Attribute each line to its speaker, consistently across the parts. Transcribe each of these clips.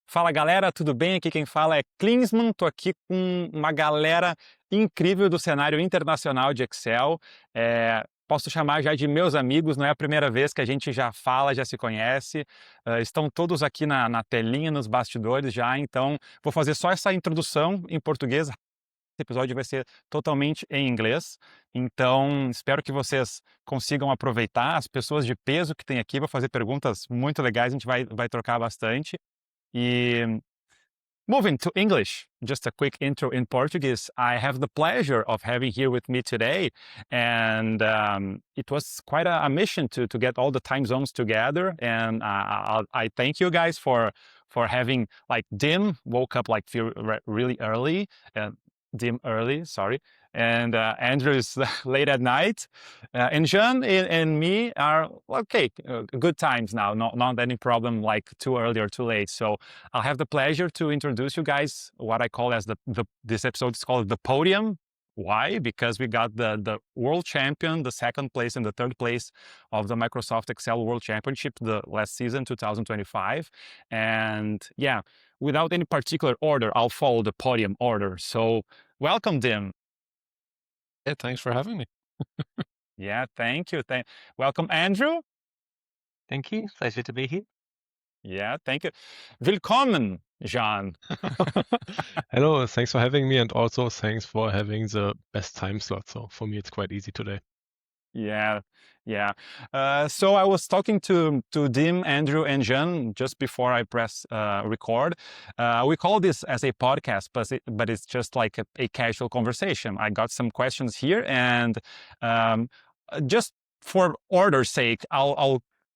Speaker 1: Fala galera, tudo bem? Aqui quem fala é Klinsmann, tô aqui com uma galera incrível do cenário internacional de Excel. Posso chamar já de meus amigos, não é a primeira vez que a gente já fala, já se conhece. Estão todos aqui na telinha, nos bastidores já, então vou fazer só essa introdução em português. Esse episódio vai ser totalmente em inglês, então espero que vocês consigam aproveitar as pessoas de peso que tem aqui. Vou fazer perguntas muito legais, a gente vai trocar bastante. E moving to English, just a quick intro in Portuguese. I have the pleasure of having here with me today, and it was quite a mission to get all the time zones together. And I thank you guys for having like Dim woke up like really early, Dim early, sorry, and Andrew is late at night, and Jean and me are okay, good times now, not any problem like too early or too late. So I'll have the pleasure to introduce you guys what I call as this episode is called the podium. Why? Because we got the world champion, the second place and the third place of the Microsoft Excel World Championship the last season, 2025. And yeah, without any particular order, I'll follow the podium order. So welcome, Dim.
Speaker 2: Yeah, thanks for having me.
Speaker 1: Yeah, thank you. Welcome, Andrew.
Speaker 3: Thank you. Pleasure to be here.
Speaker 1: Yeah, thank you. Willkommen, Jean.
Speaker 2: Hello, thanks for having me, and also thanks for having the best time slot. So for me, it's quite easy today.
Speaker 1: Yeah, yeah. So I was talking to Dim, Andrew, and Jean just before I press record. We call this as a podcast, but it's just like a casual conversation. I got some questions here, and just for order's sake,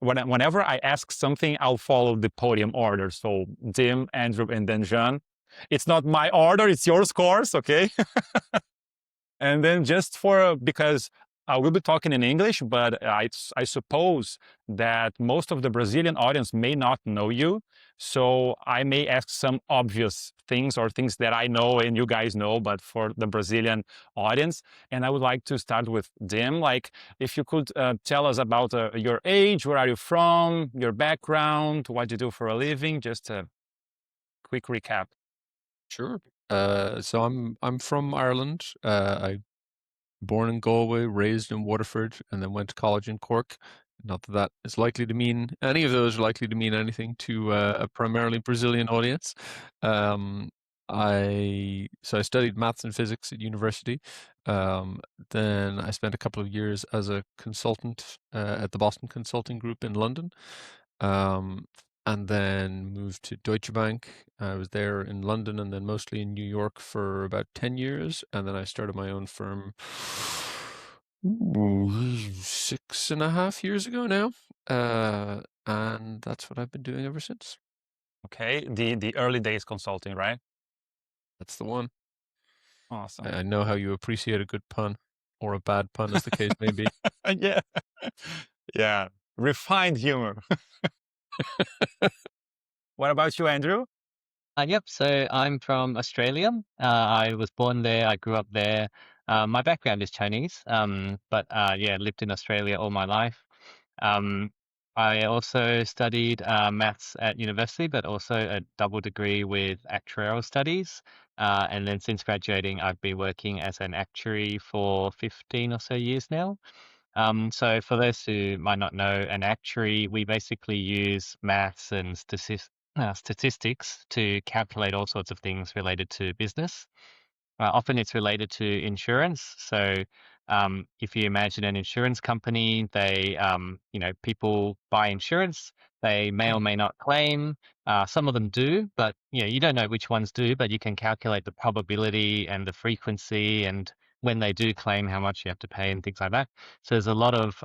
Speaker 1: whenever I ask something, I'll follow the podium order. So Dim, Andrew, and then Jean. It's not my order; it's your scores, okay? And then just because I will be talking in English, but I suppose that most of the Brazilian audience may not know you. So I may ask some obvious things or things that I know and you guys know, but for the Brazilian audience. And I would like to start with Dim. Like, if you could tell us about your age, where are you from, your background, what you do for a living, just a quick recap.
Speaker 2: Sure. So I'm from Ireland. I born in Galway, raised in Waterford, and then went to college in Cork. Not that that is likely to mean any of those are likely to mean anything to a primarily Brazilian audience. I studied maths and physics at university. Then I spent a couple of years as a consultant at the Boston Consulting Group in London. And then moved to Deutsche Bank. I was there in London and then mostly in New York for about 10 years. And then I started my own firm 6.5 years ago now. And that's what I've been doing ever since.
Speaker 1: Okay, the early days consulting, right?
Speaker 2: That's the one.
Speaker 1: Awesome.
Speaker 2: I know how you appreciate a good pun, or a bad pun, as the case may be.
Speaker 1: Yeah. Yeah. Refined humor. What about you, Andrew?
Speaker 3: Yep. So I'm from Australia. I was born there. I grew up there. My background is Chinese, but yeah, lived in Australia all my life. Um, I also studied maths at university, but also a double degree with actuarial studies. And then since graduating, I've been working as an actuary for 15 or so years now. So for those who might not know, an actuary, we basically use maths and statistics to calculate all sorts of things related to business. Often it's related to insurance. So if you imagine an insurance company, people buy insurance. They may or may not claim. Some of them do, but you don't know which ones do. But you can calculate the probability and the frequency, and when they do claim, how much you have to pay, and things like that. So there's a lot of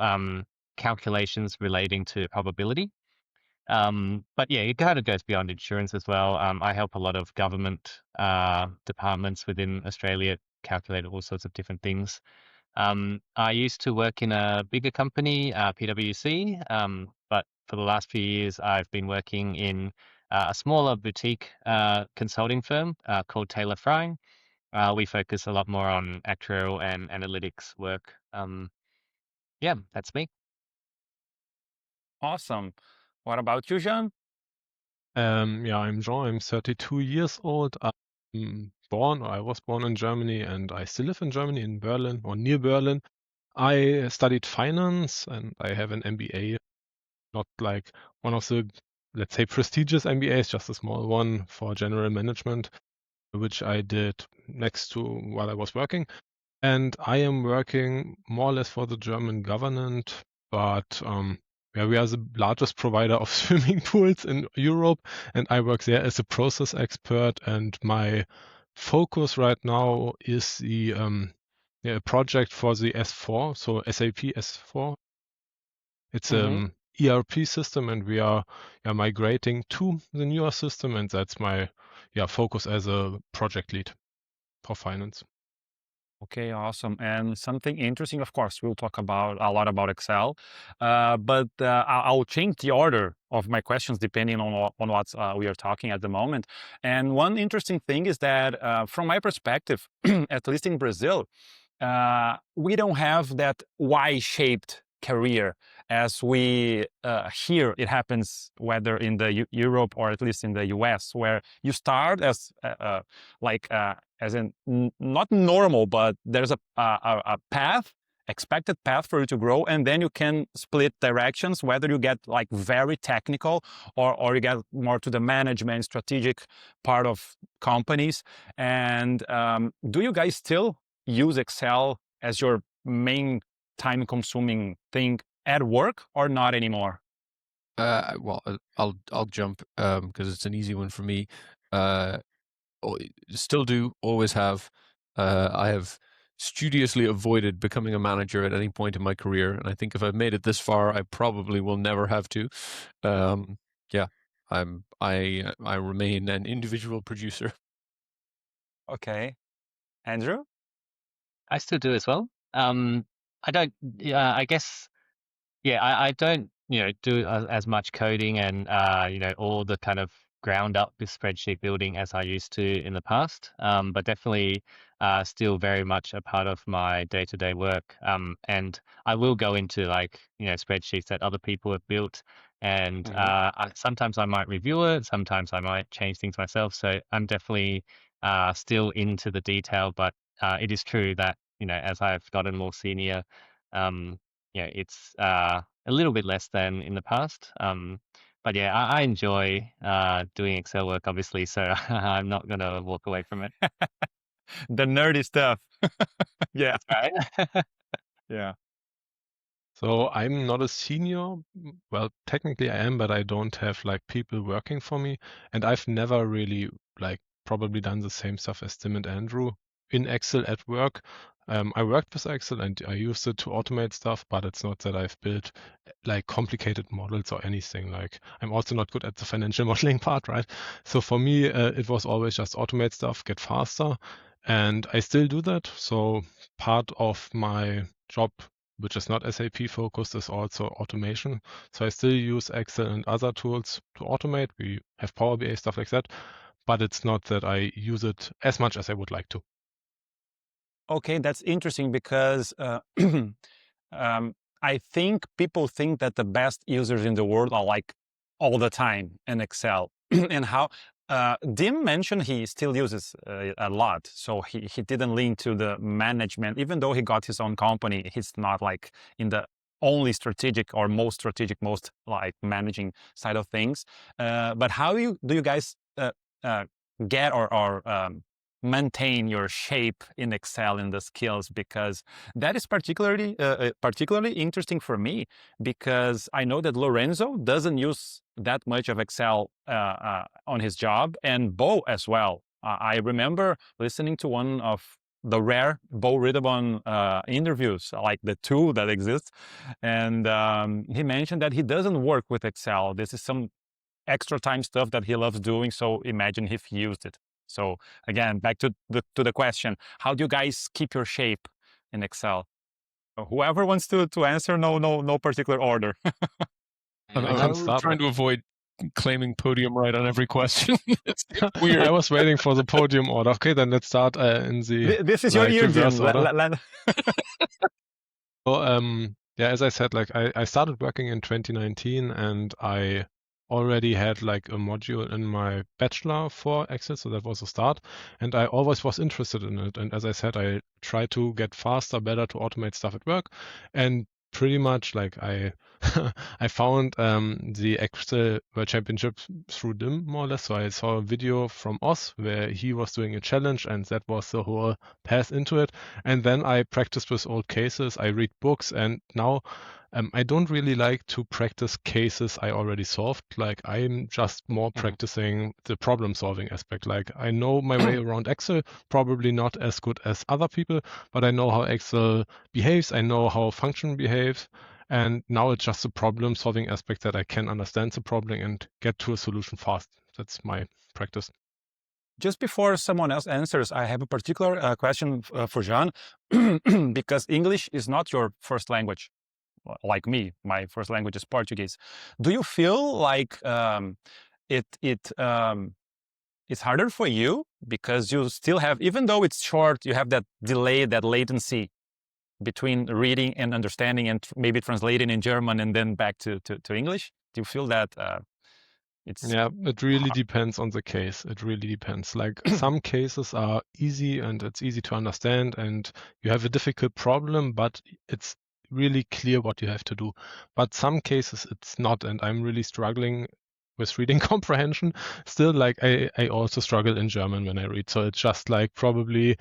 Speaker 3: calculations relating to probability. But yeah, it kind of goes beyond insurance as well. I help a lot of government departments within Australia calculate all sorts of different things. I used to work in a bigger company, PwC, but for the last few years, I've been working in a smaller boutique consulting firm called Taylor Frying. We focus a lot more on actuarial and analytics work. Yeah, that's me.
Speaker 1: Awesome. What about you, Jean?
Speaker 4: Yeah, I'm Jean. I'm 32 years old. I was born in Germany, and I still live in Germany, in Berlin or near Berlin. I studied finance, and I have an MBA, not like one of the, let's say, prestigious MBAs, just a small one for general management, which I did next to while I was working. And I am working more or less for the German government, but yeah, we are the largest provider of swimming pools in Europe, and I work there as a process expert. And my focus right now is the project for the S4, so SAP S4. It's
Speaker 3: Mhm.
Speaker 4: ERP system, and we are migrating to the newer system, and that's my focus as a project lead for finance.
Speaker 1: Okay, awesome. And something interesting, of course, we'll talk about a lot about Excel, but I'll change the order of my questions depending on what we are talking at the moment. And one interesting thing is that, from my perspective, at least in Brazil, we don't have that Y-shaped career as we here it happens, whether in the Europe or at least in the US, where you start as like as in not normal, but there's a path, expected path for you to grow, and then you can split directions, whether you get like very technical or you get more to the management strategic part of companies. And do you guys still use Excel as your main time consuming thing at work or not anymore?
Speaker 2: Well, I'll jump because it's an easy one for me. Still do, always have. I have studiously avoided becoming a manager at any point in my career, and I think if I've made it this far, I probably will never have to. Yeah, I remain an individual producer.
Speaker 1: Okay. Andrew?
Speaker 3: I still do as well. I don't. Yeah, I guess. Yeah, I don't. Do as much coding and all the kind of ground up with spreadsheet building as I used to in the past. But definitely still very much a part of my day-to-day work. And I will go into like spreadsheets that other people have built, and
Speaker 1: Mhm.
Speaker 3: sometimes I might review it, sometimes I might change things myself. So I'm definitely still into the detail, but it is true that as I've gotten more senior, it's a little bit less than in the past. But yeah, I enjoy doing Excel work, obviously, so I'm not going to walk away from it.
Speaker 1: The nerdy stuff. Yeah.
Speaker 3: That's right.
Speaker 1: Yeah.
Speaker 4: So I'm not a senior. Well, technically I am, but I don't have like people working for me. And I've never really like probably done the same stuff as Tim and Andrew in Excel at work. I worked with Excel and I used it to automate stuff, but it's not that I've built like complicated models or anything. Like I'm also not good at the financial modeling part, right? So for me, it was always just automate stuff, get faster. And I still do that. So part of my job, which is not SAP focused, is also automation. So I still use Excel and other tools to automate. We have Power BI, stuff like that, but it's not that I use it as much as I would like to.
Speaker 1: Okay, that's interesting because I think people think that the best users in the world are like all the time in Excel. And how Dim mentioned he still uses a lot, so he didn't lean to the management, even though he got his own company. He's not like in the only strategic or most strategic, most like managing side of things. But how do you guys get or maintain your shape in Excel in the skills? Because that is particularly interesting for me, because I know that Lorenzo doesn't use that much of Excel on his job, and Bo as well. I remember listening to one of the rare Bo Ridabon interviews, like the two that exist, and he mentioned that he doesn't work with Excel. This is some extra time stuff that he loves doing, so imagine if he used it. So again, back to the question: how do you guys keep your shape in Excel? Whoever wants to answer, no particular order.
Speaker 4: I can
Speaker 2: I'm
Speaker 4: start.
Speaker 2: trying to avoid claiming podium right on every question. It's weird.
Speaker 4: I was waiting for the podium order. Okay, then let's start in the
Speaker 1: This is your year, Jim.
Speaker 4: reverse order. So, yeah, as I said, like I started working in 2019, and I already had like a module in my bachelor for Excel, so that was a start. And I always was interested in it. And as I said, I try to get faster, better to automate stuff at work. And pretty much like I I found the Excel World Championship through them more or less. So I saw a video from Oz where he was doing a challenge, and that was the whole path into it. And then I practiced with old cases. I read books, and now I don't really like to practice cases I already solved. Like I'm just more practicing the problem solving aspect. Like I know my way around Excel, probably not as good as other people, but I know how Excel behaves. I know how function behaves. And now it's just a problem solving aspect that I can understand the problem and get to a solution fast. That's my practice.
Speaker 1: Just before someone else answers, I have a particular question for Jean, because English is not your first language. Like me, my first language is Portuguese. Do you feel like it's harder for you because you still have, even though it's short, you have that delay, that latency between reading and understanding and maybe translating in German and then back to English? Do you feel that it's...
Speaker 4: Yeah, it really depends on the case. It really depends. Like some cases are easy and it's easy to understand and you have a difficult problem, but it's really clear what you have to do. But some cases it's not, and I'm really struggling with reading comprehension. Still, like I also struggle in German when I read. So it's just like probably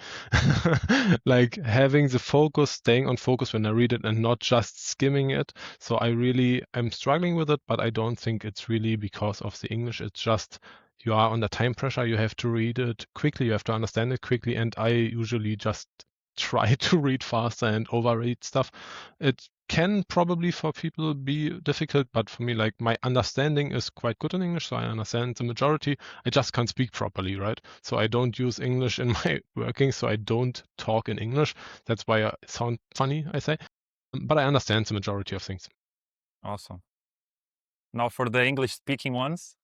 Speaker 4: like having the focus, staying on focus when I read it and not just skimming it. So I'm struggling with it, but I don't think it's really because of the English. It's just you are under time pressure. You have to read it quickly. You have to understand it quickly. And I usually just try to read faster and overread stuff. It can probably for people be difficult, but for me, like my understanding is quite good in English, so I understand the majority. I just can't speak properly, right? So I don't use English in my working, so I don't talk in English. That's why I sound funny, I say. But I understand the majority of things.
Speaker 1: Awesome. Now for the English-speaking ones.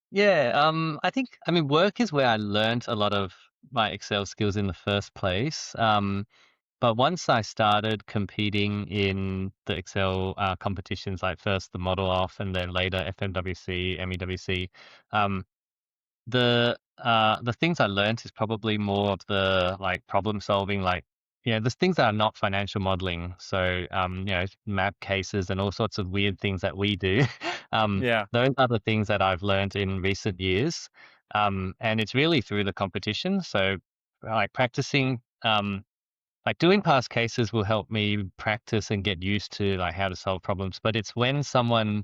Speaker 3: Yeah, I mean, work is where I learned a lot of my Excel skills in the first place. But once I started competing in the Excel competitions, like first the model off and then later FMWC, MEWC, the things I learned is probably more of the like problem solving, like there's things that are not financial modeling. So map cases and all sorts of weird things that we do.
Speaker 1: Yeah.
Speaker 3: Those are the things that I've learned in recent years. And it's really through the competition. So like practicing, like doing past cases will help me practice and get used to like how to solve problems. But it's when someone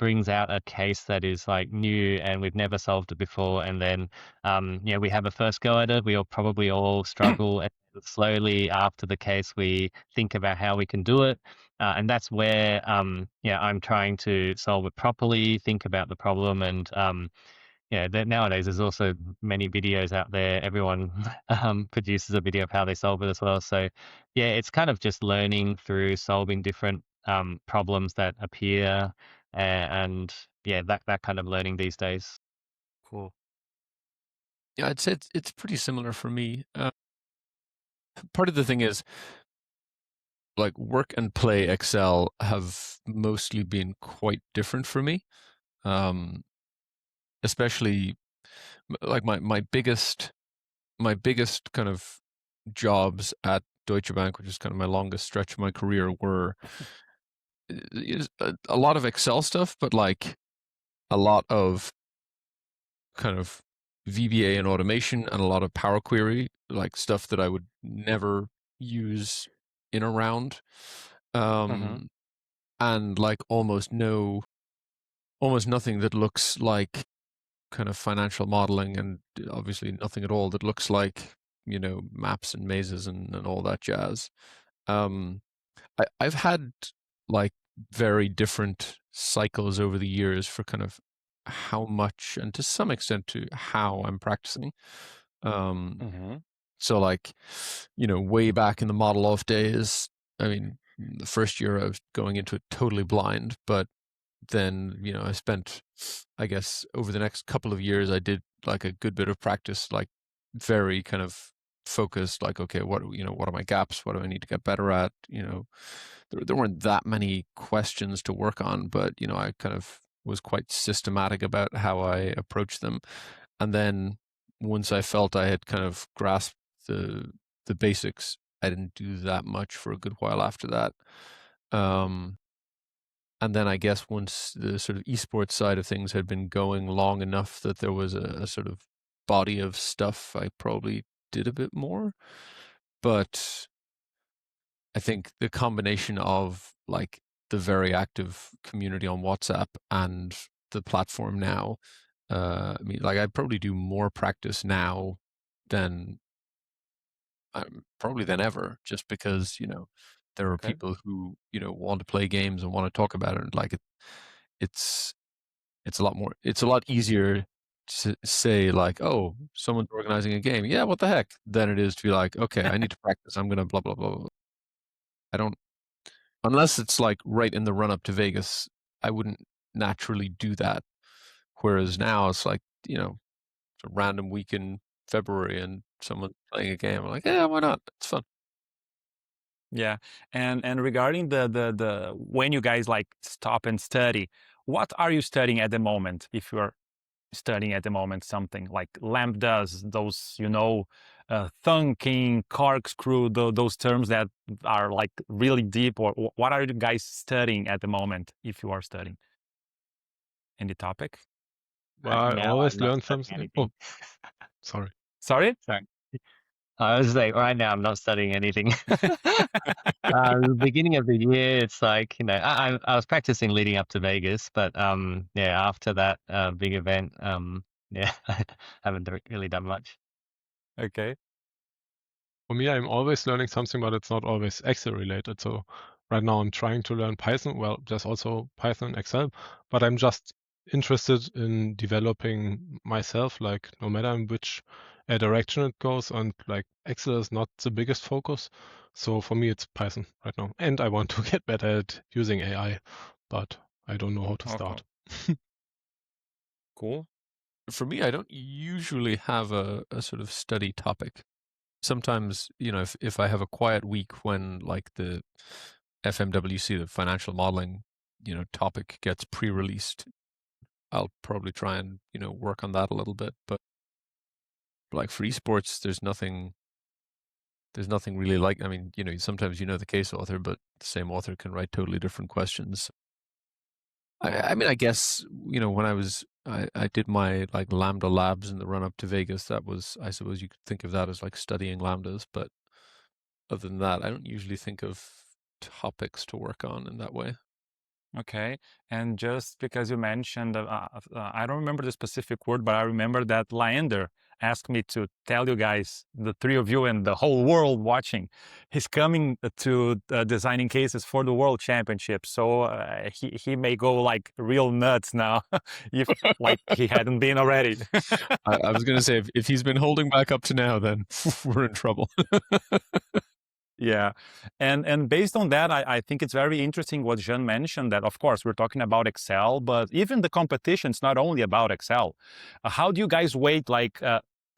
Speaker 3: brings out a case that is like new and we've never solved it before, and then we have a first go at it, we'll probably all struggle, and slowly after the case we think about how we can do it, and that's where I'm trying to solve it properly, think about the problem, and nowadays there's also many videos out there. Everyone produces a video of how they solve it as well. So it's kind of just learning through solving different problems that appear, and that kind of learning these days.
Speaker 1: Cool.
Speaker 2: Yeah, I'd say it's pretty similar for me. Part of the thing is, like, work and play Excel have mostly been quite different for me. Especially like my biggest kind of jobs at Deutsche Bank, which is kind of my longest stretch of my career, were a lot of Excel stuff, but like a lot of kind of VBA and automation and a lot of Power Query, like stuff that I would never use in a round. And like almost nothing that looks like kind of financial modeling, and obviously nothing at all that looks like, maps and mazes and all that jazz. I've had like very different cycles over the years for kind of how much and to some extent to how I'm practicing. So like, way back in the model off days, I mean, the first year I was going into it totally blind, but then, I spent, I guess, over the next couple of years, I did like a good bit of practice, like very kind of focused, like, okay, what are my gaps? What do I need to get better at? There weren't that many questions to work on, but I kind of was quite systematic about how I approached them. And then once I felt I had kind of grasped the basics, I didn't do that much for a good while after that. And then I guess once the sort of esports side of things had been going long enough that there was a sort of body of stuff, I probably did a bit more. But I think the combination of like the very active community on WhatsApp and the platform now, I mean, like I probably do more practice now than probably than ever, just because there are
Speaker 1: Okay.
Speaker 2: people who want to play games and want to talk about it. And like it's a lot easier to say like, oh, someone's organizing a game. Yeah, what the heck? Than it is to be like, okay, I need to practice. I'm gonna blah blah blah blah. I don't unless it's like right in the run up to Vegas. I wouldn't naturally do that. Whereas now it's like it's a random week in February and someone's playing a game. I'm like, yeah, why not? It's fun.
Speaker 1: Yeah. And regarding the when you guys like stop and study, what are you studying at the moment? If you're studying at the moment something like lambdas, those thunking, corkscrew, those terms that are like really deep, or what are you guys studying at the moment if you are studying any topic?
Speaker 4: I
Speaker 3: Now I'm
Speaker 4: always
Speaker 3: not
Speaker 4: learn
Speaker 3: studying
Speaker 4: something.
Speaker 3: anything.
Speaker 4: Sorry.
Speaker 1: Sorry.
Speaker 3: Sorry. I was like, right now I'm not studying anything. The beginning of the year, it's like, I was practicing leading up to Vegas, but yeah, after that big event, yeah, I haven't really done much.
Speaker 1: Okay.
Speaker 4: For me, I'm always learning something, but it's not always Excel related. So right now I'm trying to learn Python. Well, there's also Python and Excel, but I'm just interested in developing myself, like no matter in which direction it goes. And like Excel is not the biggest focus. So for me, it's Python right now. And I want to get better at using AI, but I don't know how to start.
Speaker 1: Cool.
Speaker 2: For me, I don't usually have a sort of study topic. Sometimes, if I have a quiet week when like the FMWC, the financial modeling, topic gets pre-released, I'll probably try and, work on that a little bit. But like for esports, there's nothing really like, I mean, sometimes the case author, but the same author can write totally different questions. I mean, I guess, when I did my like Lambda labs in the run up to Vegas, that was, I suppose you could think of that as like studying Lambdas, but other than that, I don't usually think of topics to work on in that way.
Speaker 1: Okay. And just because you mentioned, I don't remember the specific word, but I remember that Laender asked me to tell you guys, the three of you and the whole world watching, he's coming to designing cases for the World Championship. So he may go like real nuts now, if like he hadn't been already.
Speaker 2: I was going to say, if he's been holding back up to now, then we're in trouble.
Speaker 1: Yeah. And based on that, I think it's very interesting what Jean mentioned, that of course we're talking about Excel, but even the competition's not only about Excel. How do you guys weight like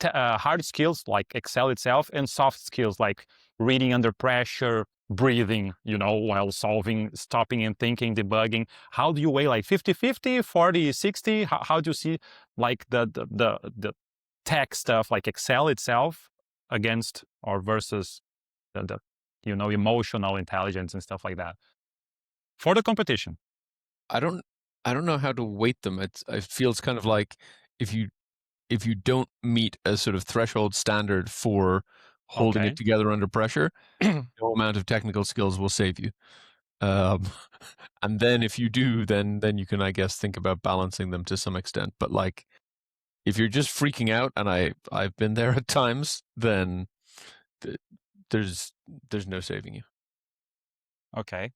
Speaker 1: hard skills like Excel itself and soft skills like reading under pressure, breathing, while solving, stopping and thinking, debugging? How do you weigh like 50-50, 40-60? How do you see like the tech stuff like Excel itself against or versus the emotional intelligence and stuff like that for the competition?
Speaker 2: I don't know how to weight them. It feels kind of like if you don't meet a sort of threshold standard for holding it together under pressure, no amount of technical skills will save you. And then if you do, then you can, I guess, think about balancing them to some extent. But like, if you're just freaking out, and I've been there at times, then there's no saving you.
Speaker 1: Okay.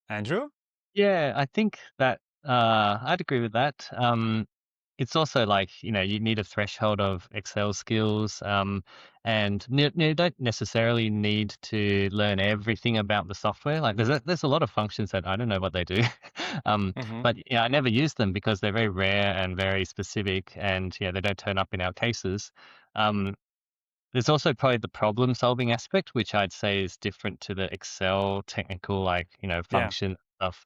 Speaker 1: Andrew?
Speaker 3: Yeah, I think that I'd agree with that. It's also like, you need a threshold of Excel skills, and you don't necessarily need to learn everything about the software. Like there's a lot of functions that I don't know what they do. But I never use them because they're very rare and very specific, and they don't turn up in our cases. there's also probably the problem solving aspect, which I'd say is different to the Excel technical, like,
Speaker 1: Yeah.
Speaker 3: function stuff.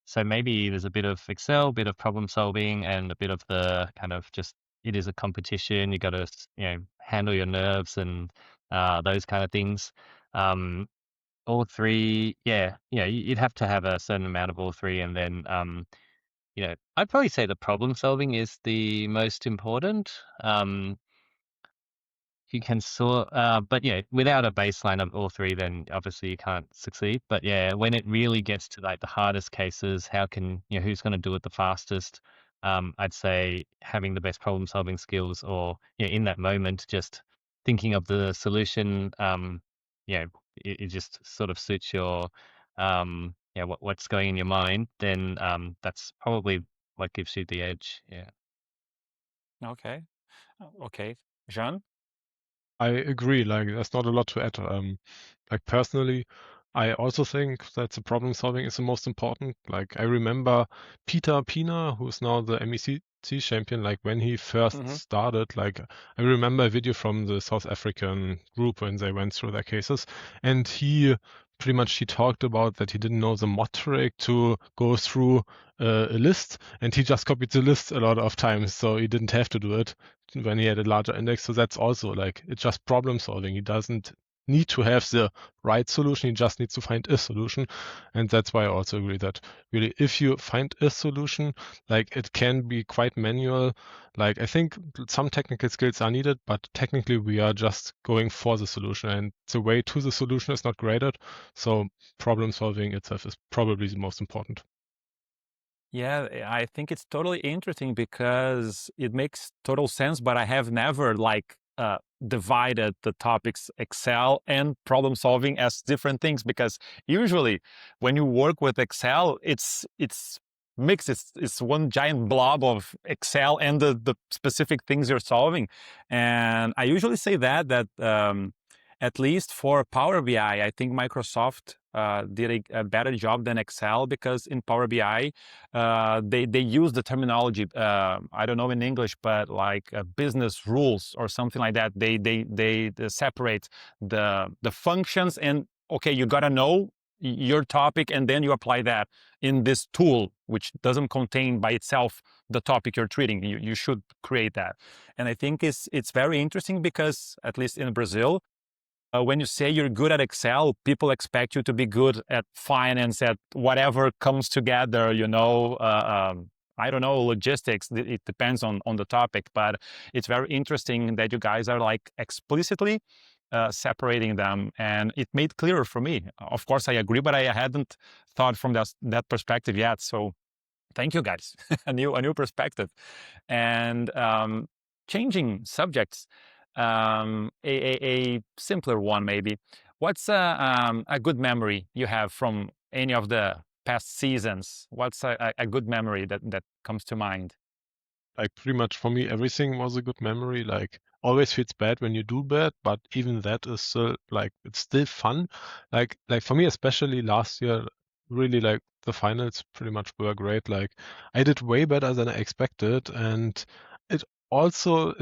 Speaker 3: So maybe there's a bit of Excel, bit of problem solving, and a bit of the kind of just, it is a competition. You got to, handle your nerves and those kind of things. All three, yeah, you'd have to have a certain amount of all three, and then, I'd probably say the problem solving is the most important. You can sort, but yeah, without a baseline of all three, then obviously you can't succeed. But yeah, when it really gets to like the hardest cases, who's going to do it the fastest? I'd say having the best problem solving skills, or in that moment, just thinking of the solution. It just sort of suits your, what's going in your mind. Then that's probably what gives you the edge. Yeah.
Speaker 1: Okay. Okay. Jean?
Speaker 4: I agree. Like, there's not a lot to add. Like personally, I also think that the problem solving is the most important. Like, I remember Peter Pina, who's now the MECC champion. Like, when he first started, like, I remember a video from the South African group when they went through their cases, and he talked about that he didn't know the mod trick to go through a list, and he just copied the list a lot of times, so he didn't have to do it when he had a larger index. So that's also like, it's just problem solving. He doesn't need to have the right solution. He just needs to find a solution. And that's why I also agree that really, if you find a solution, like, it can be quite manual. Like, I think some technical skills are needed, but technically we are just going for the solution, and the way to the solution is not graded. So problem solving itself is probably the most important.
Speaker 1: Yeah, I think it's totally interesting because it makes total sense, but I have never divided the topics Excel and problem solving as different things, because usually when you work with Excel, it's mixed. It's one giant blob of Excel and the specific things you're solving. And I usually say that at least for Power BI, I think Microsoft did a better job than Excel, because in Power BI, they use the terminology, I don't know in English, but like business rules or something like that. They separate the functions, and okay, you gotta know your topic, and then you apply that in this tool, which doesn't contain by itself the topic you're treating. You should create that. And I think it's very interesting because, at least in Brazil, when you say you're good at Excel, people expect you to be good at finance, at whatever comes together, I don't know, logistics. It depends on the topic, but it's very interesting that you guys are like explicitly separating them, and it made clearer for me. Of course, I agree, but I hadn't thought from that perspective yet. So thank you, guys. a new perspective. And changing subjects, a simpler one maybe. What's a good memory you have from any of the past seasons? What's a good memory that comes to mind?
Speaker 4: Like, pretty much for me, everything was a good memory. Like, always feels bad when you do bad, but even that is still like, it's still fun. Like for me, especially last year, really, like, the finals pretty much were great. Like, I did way better than I expected, and it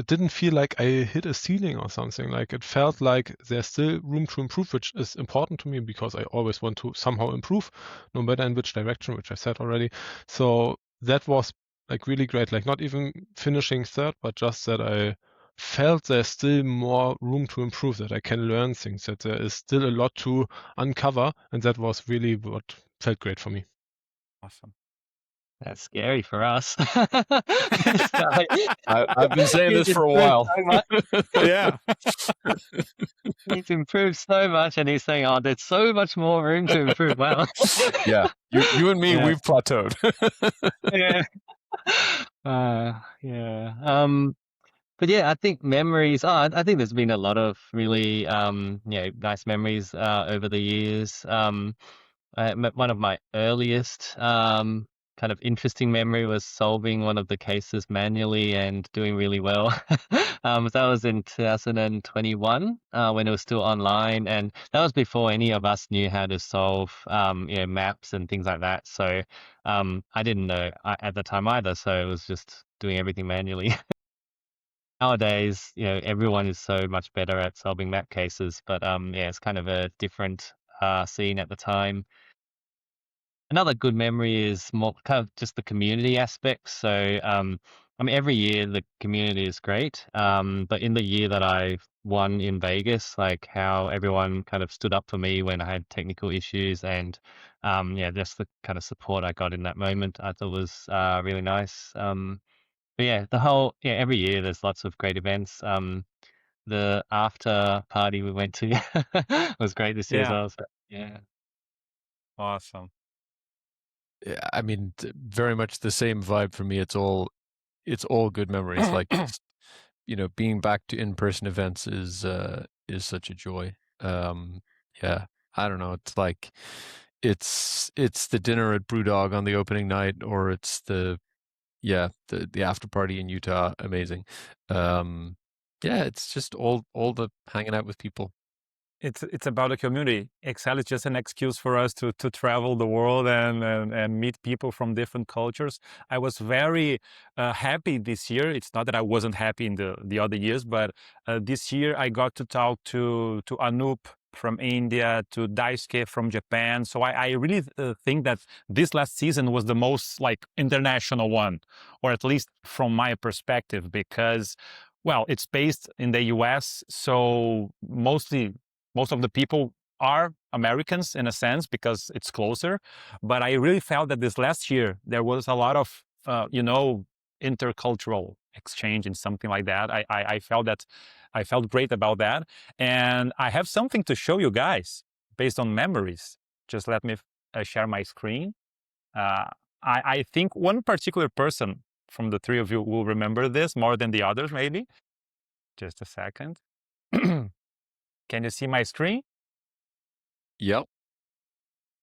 Speaker 4: didn't feel like I hit a ceiling or something. Like, it felt like there's still room to improve, which is important to me because I always want to somehow improve, no matter in which direction, which I said already. So that was like really great. Like, not even finishing third, but just that I felt there's still more room to improve, that I can learn things, that there is still a lot to uncover, and that was really what felt great for me.
Speaker 1: Awesome.
Speaker 3: That's scary for us.
Speaker 2: I've been saying this for a while.
Speaker 1: Yeah.
Speaker 3: He's improved so much, and he's saying, "Oh, there's so much more room to improve." Wow.
Speaker 2: Yeah, you and me,
Speaker 3: Yeah.
Speaker 2: we've plateaued.
Speaker 3: Yeah. Yeah. But yeah, I think memories. I think there's been a lot of really, nice memories over the years. One of my earliest kind of interesting memory was solving one of the cases manually and doing really well. That was in 2021 when it was still online, and that was before any of us knew how to solve maps and things like that. So I didn't know at the time either, so it was just doing everything manually. nowadays, everyone is so much better at solving map cases, but yeah, it's kind of a different scene at the time. Another good memory is more kind of just the community aspect. So, every year the community is great. But in the year that I won in Vegas, like how everyone kind of stood up for me when I had technical issues, and yeah, just the kind of support I got in that moment, I thought was really nice. But yeah, every year there's lots of great events. The after party we went to was great this year as
Speaker 1: Yeah,
Speaker 3: well. So, yeah.
Speaker 1: awesome.
Speaker 2: Yeah, I mean, very much the same vibe for me. It's all good memories. Like just, being back to in-person events is such a joy. Yeah, I don't know. It's like it's the dinner at Brewdog on the opening night, or it's the after party in Utah. Amazing. Yeah, it's just all the hanging out with people.
Speaker 1: It's about a community. Excel is just an excuse for us to travel the world and meet people from different cultures. I was very happy this year. It's not that I wasn't happy in the other years, but this year I got to talk to Anup from India, to Daisuke from Japan. So I really think that this last season was the most like international one, or at least from my perspective, because well, it's based in the US, so most of the people are Americans in a sense because it's closer. But I really felt that this last year there was a lot of intercultural exchange and something like that. I felt that I felt great about that, and I have something to show you guys based on memories. Just let me share my screen. I think one particular person from the three of you will remember this more than the others, maybe. Just a second. Can you see my screen?
Speaker 2: Yep.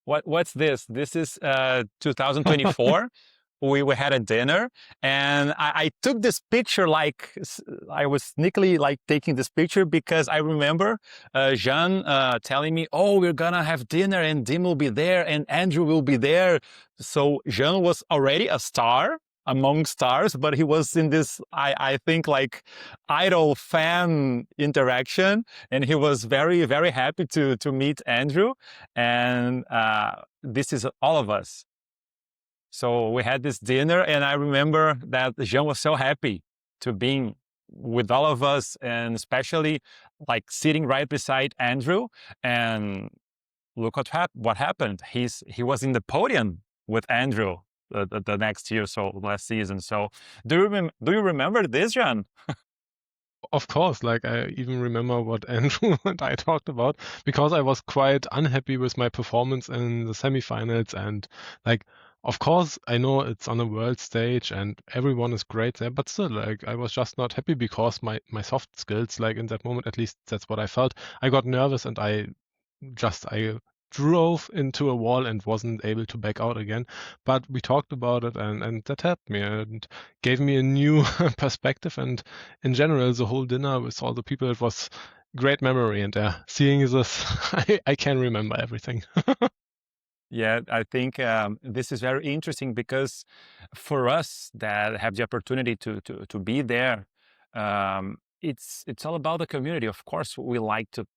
Speaker 1: What's this? This is 2024. We had a dinner, and I took this picture like I was sneakily like taking this picture because I remember Jean telling me, "Oh, we're gonna have dinner, and Dim will be there, and Andrew will be there." So Jean was already a star among stars, but he was in this I think like idol fan interaction, and he was very very happy to meet Andrew, and this is all of us. So we had this dinner, and I remember that Jean was so happy to be with all of us, and especially like sitting right beside Andrew. And look what happened. He was in the podium with Andrew the next year, so last season. So do you remember this, Jean?
Speaker 4: Of course, like I even remember what Andrew and I talked about, because I was quite unhappy with my performance in the semifinals. And like, of course, I know it's on a world stage and everyone is great there, but still, like, I was just not happy because my soft skills, like in that moment, at least that's what I felt. I got nervous and I drove into a wall and wasn't able to back out again. But we talked about it, and that helped me and gave me a new perspective. And in general, the whole dinner with all the people, it was great memory. And seeing this, I can remember everything.
Speaker 1: Yeah, I think this is very interesting because for us that have the opportunity to be there, it's all about the community. Of course, we like to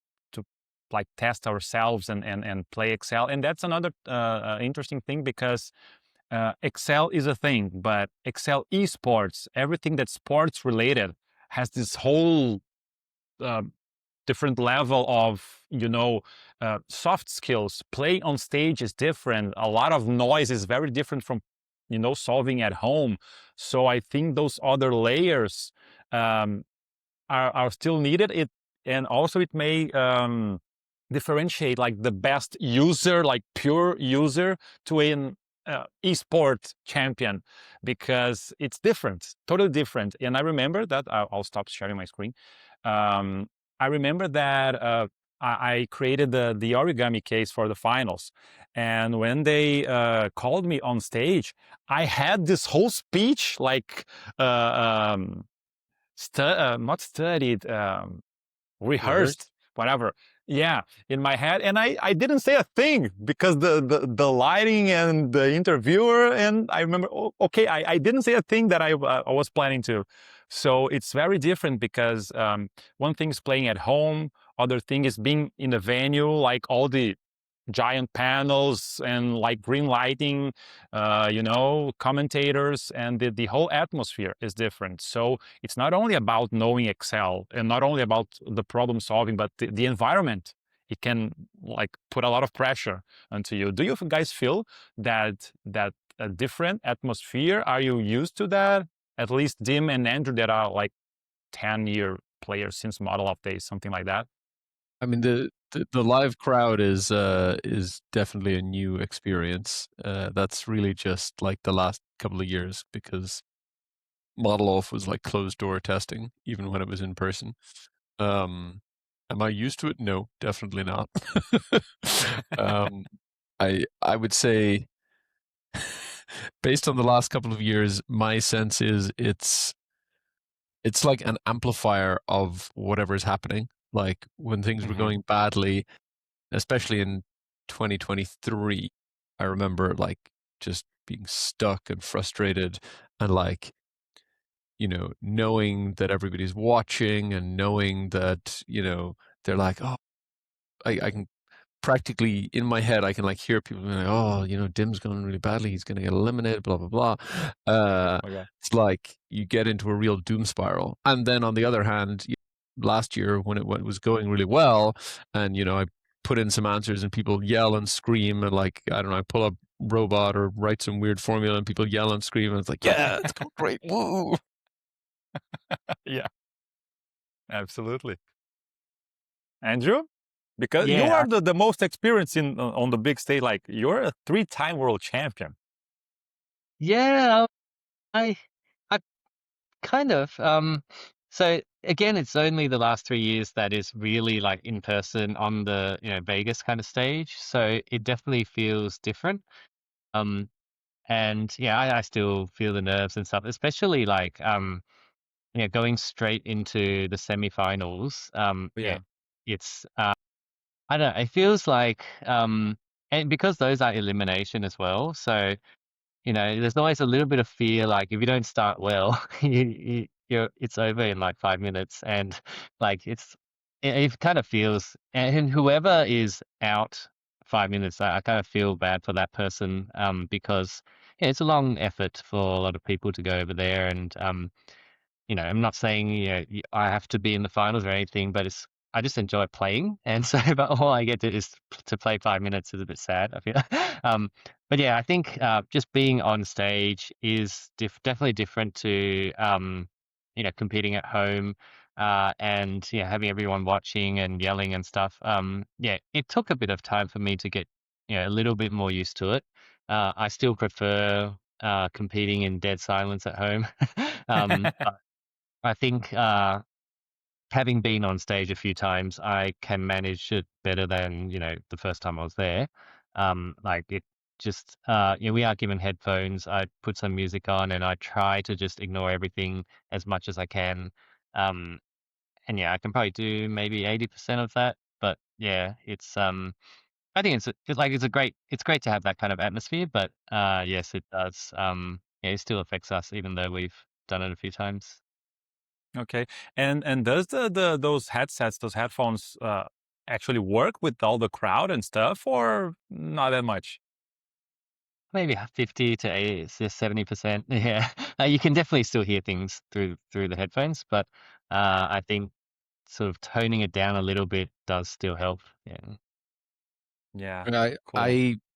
Speaker 1: like test ourselves and play Excel, and that's another interesting thing because Excel is a thing, but Excel eSports, everything that's sports related, has this whole different level of soft skills. Playing on stage is different. A lot of noise is very different from solving at home. So I think those other layers are still needed. And also it may differentiate like the best user, like pure user, to an esport champion, because it's different, totally different. And I remember that I'll stop sharing my screen. I remember that I created the origami case for the finals, and when they called me on stage, I had this whole speech like not studied, rehearsed, whatever. Yeah, in my head, and I didn't say a thing because the lighting and the interviewer, and I remember, okay, I didn't say a thing that I was planning to. So it's very different because one thing is playing at home, other thing is being in the venue, like all the giant panels and like green lighting, commentators, and the whole atmosphere is different. So it's not only about knowing Excel and not only about the problem solving, but the environment. It can like put a lot of pressure onto you. Do you guys feel that a different atmosphere? Are you used to that? At least Dim and Andrew, that are like 10-year players since Model of Days, something like that.
Speaker 2: I mean, the live crowd is definitely a new experience. That's really just like the last couple of years, because Model Off was like closed door testing, even when it was in person. Am I used to it? No, definitely not. I would say, based on the last couple of years, my sense is it's like an amplifier of whatever's happening. Like when things were going badly, especially in 2023, I remember like just being stuck and frustrated, and like, knowing that everybody's watching, and knowing that, they're like, oh, I can practically, in my head, I can like hear people being like, oh, Dim's going really badly, he's going to get eliminated, blah, blah, blah.
Speaker 1: Okay.
Speaker 2: It's like you get into a real doom spiral. And then on the other hand, last year when it was going really well, and, I put in some answers and people yell and scream, and like, I don't know, I pull up robot or write some weird formula and people yell and scream, and it's like, yeah, it's going great. Woo.
Speaker 1: Yeah, absolutely. Andrew, because you
Speaker 3: Yeah,
Speaker 1: are the most experienced on the big stage. Like, you're a 3-time world champion.
Speaker 3: yeah, I kind of. So again, it's only the last 3 years that is really like in person on the Vegas kind of stage. So it definitely feels different. And yeah, I still feel the nerves and stuff, especially like going straight into the semifinals.
Speaker 1: Yeah.
Speaker 3: It's I don't know, it feels like and because those are elimination as well, so there's always a little bit of fear, like if you don't start well, it's over in like 5 minutes, and like it kind of feels, and whoever is out 5 minutes, I kind of feel bad for that person, because it's a long effort for a lot of people to go over there, and I'm not saying I have to be in the finals or anything, but I just enjoy playing, and so but all I get to play 5 minutes is a bit sad, I feel. um, but yeah, I think just being on stage is definitely different to competing at home, and having everyone watching and yelling and stuff. Yeah, it took a bit of time for me to get a little bit more used to it. I still prefer competing in dead silence at home. But I think having been on stage a few times, I can manage it better than the first time I was there. Like it just we are given headphones. I put some music on and I try to just ignore everything as much as I can. Um, and yeah, I can probably do maybe 80% of that. But yeah, I think it's great to have that kind of atmosphere. But yes, it does. Yeah, it still affects us even though we've done it a few times.
Speaker 1: Okay. And does those headsets, those headphones, actually work with all the crowd and stuff, or not that much?
Speaker 3: Maybe 50 to 80, 70%. Yeah, you can definitely still hear things through the headphones, but I think sort of toning it down a little bit does still help. Yeah.
Speaker 1: Yeah.
Speaker 2: And
Speaker 1: Cool.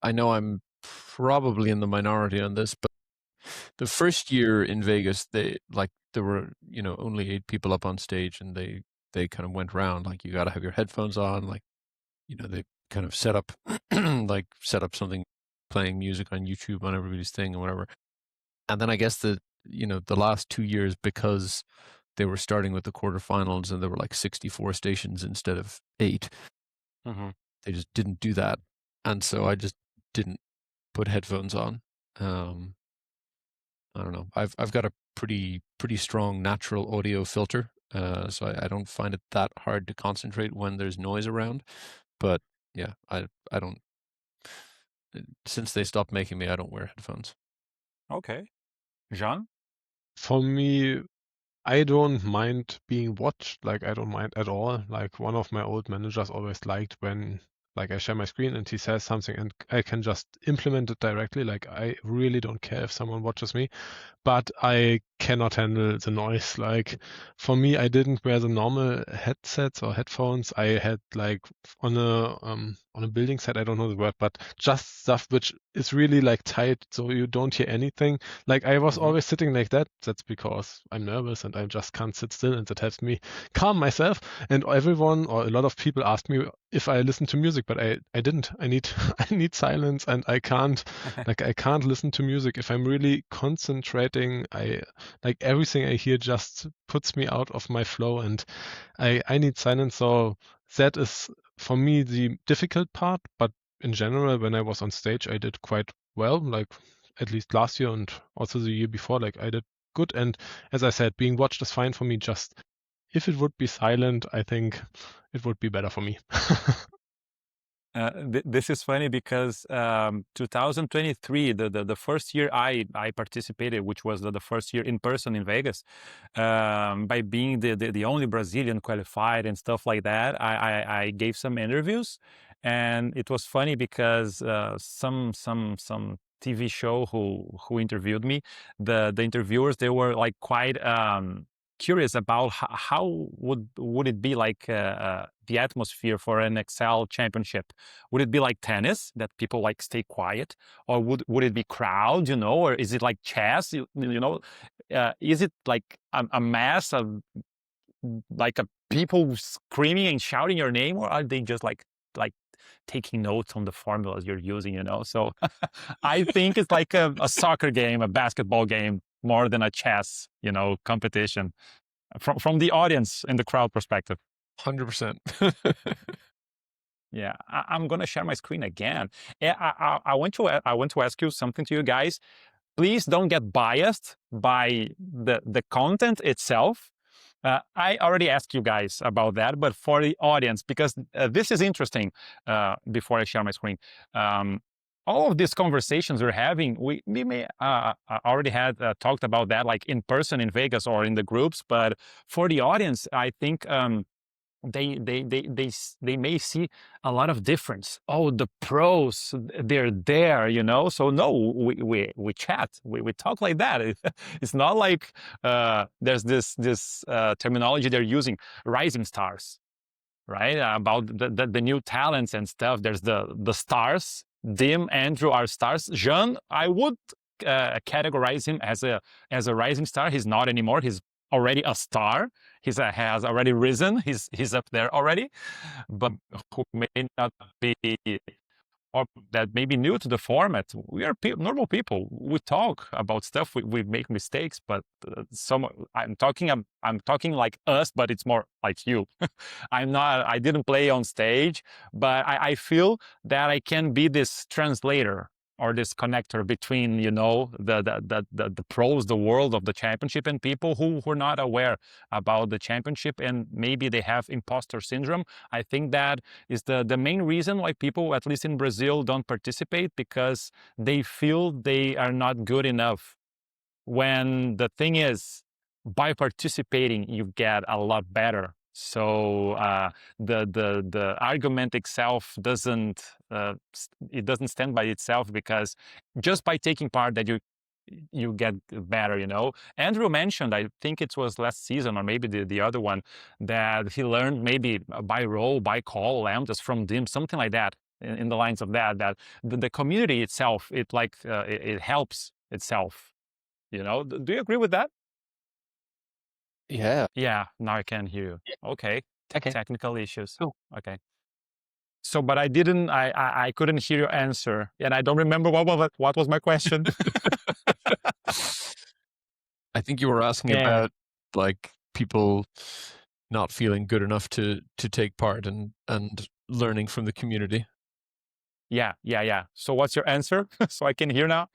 Speaker 2: I know I'm probably in the minority on this, but the first year in Vegas, there were only 8 people up on stage, and they kind of went round like, you got to have your headphones on, like they kind of set up something, playing music on YouTube on everybody's thing or whatever. And then I guess the last 2 years, because they were starting with the quarterfinals and there were like 64 stations instead of 8,
Speaker 1: Hmm.
Speaker 2: they just didn't do that, and so I just didn't put headphones on. I don't know. I've got a pretty strong natural audio filter, so I don't find it that hard to concentrate when there's noise around. But yeah, I don't. Since they stopped making me, I don't wear headphones.
Speaker 1: Okay. Jean?
Speaker 4: For me, I don't mind being watched. Like, I don't mind at all. Like, one of my old managers always liked when, like, I share my screen and he says something and I can just implement it directly. Like, I really don't care if someone watches me, but I cannot handle the noise. Like, for me, I didn't wear the normal headsets or headphones. I had, like, on a building site, I don't know the word, but just stuff which is really, like, tight so you don't hear anything. Like, I was always sitting like that. That's because I'm nervous and I just can't sit still, and that helps me calm myself. And everyone, or a lot of people, asked me if I listen to music, but I didn't. I need I need silence, and I can't listen to music if I'm really concentrating. I like everything I hear just puts me out of my flow, and I need silence. So that is for me the difficult part. But in general, when I was on stage, I did quite well. Like, at least last year and also the year before, like, I did good. And as I said, being watched is fine for me. Just if it would be silent, I think it would be better for me.
Speaker 1: This is funny because 2023, the first year I participated, which was the first year in person in Vegas, by being the only Brazilian qualified and stuff like that, I gave some interviews, and it was funny because some TV show who interviewed me, the interviewers, they were like quite curious about how would it be like the atmosphere for an Excel championship. Would it be like tennis, that people like stay quiet, or would it be crowd, or is it like chess, is it like a mass of like a people screaming and shouting your name, or are they just like taking notes on the formulas you're using, So I think it's like a soccer game, a basketball game, more than a chess, competition from the audience and the crowd perspective.
Speaker 2: 100%.
Speaker 1: Yeah, I'm gonna share my screen again. Yeah, I want to ask you something to you guys. Please don't get biased by the content itself. I already asked you guys about that, but for the audience, because this is interesting. Before I share my screen, all of these conversations we're having, we may already had talked about that, like in person in Vegas or in the groups. But for the audience, I think they may see a lot of difference. Oh, the pros, they're there, So no, we chat, we talk like that. It's not like there's this terminology they're using, rising stars, right? About the new talents and stuff. There's the stars. Dim, Andrew are stars. Jean, I would categorize him as a rising star. He's not anymore. He's already a star. He's has already risen. He's up there already, but who may not be, or that may be new to the format. We are normal people. We talk about stuff. We make mistakes, but I'm talking like us, but it's more like you. I didn't play on stage, but I feel that I can be this translator or this connector between, the pros, the world of the championship, and people who are not aware about the championship, and maybe they have imposter syndrome. I think that is the main reason why people, at least in Brazil, don't participate, because they feel they are not good enough. When the thing is, by participating, you get a lot better. So the argument itself doesn't stand by itself, because just by taking part that you get better. Andrew mentioned, I think it was last season or maybe the other one, that he learned maybe by roll, by call, lambdas from Dim, something like that, in the lines of that the community itself, it helps itself. Do you agree with that?
Speaker 2: Yeah.
Speaker 1: Yeah, now I can hear you. Okay.
Speaker 3: Okay.
Speaker 1: Technical issues.
Speaker 3: Cool.
Speaker 1: Okay. So, but I couldn't hear your answer, and I don't remember what was my question.
Speaker 2: I think you were asking about like people not feeling good enough to take part and learning from the community.
Speaker 1: Yeah. So what's your answer? So I can hear now?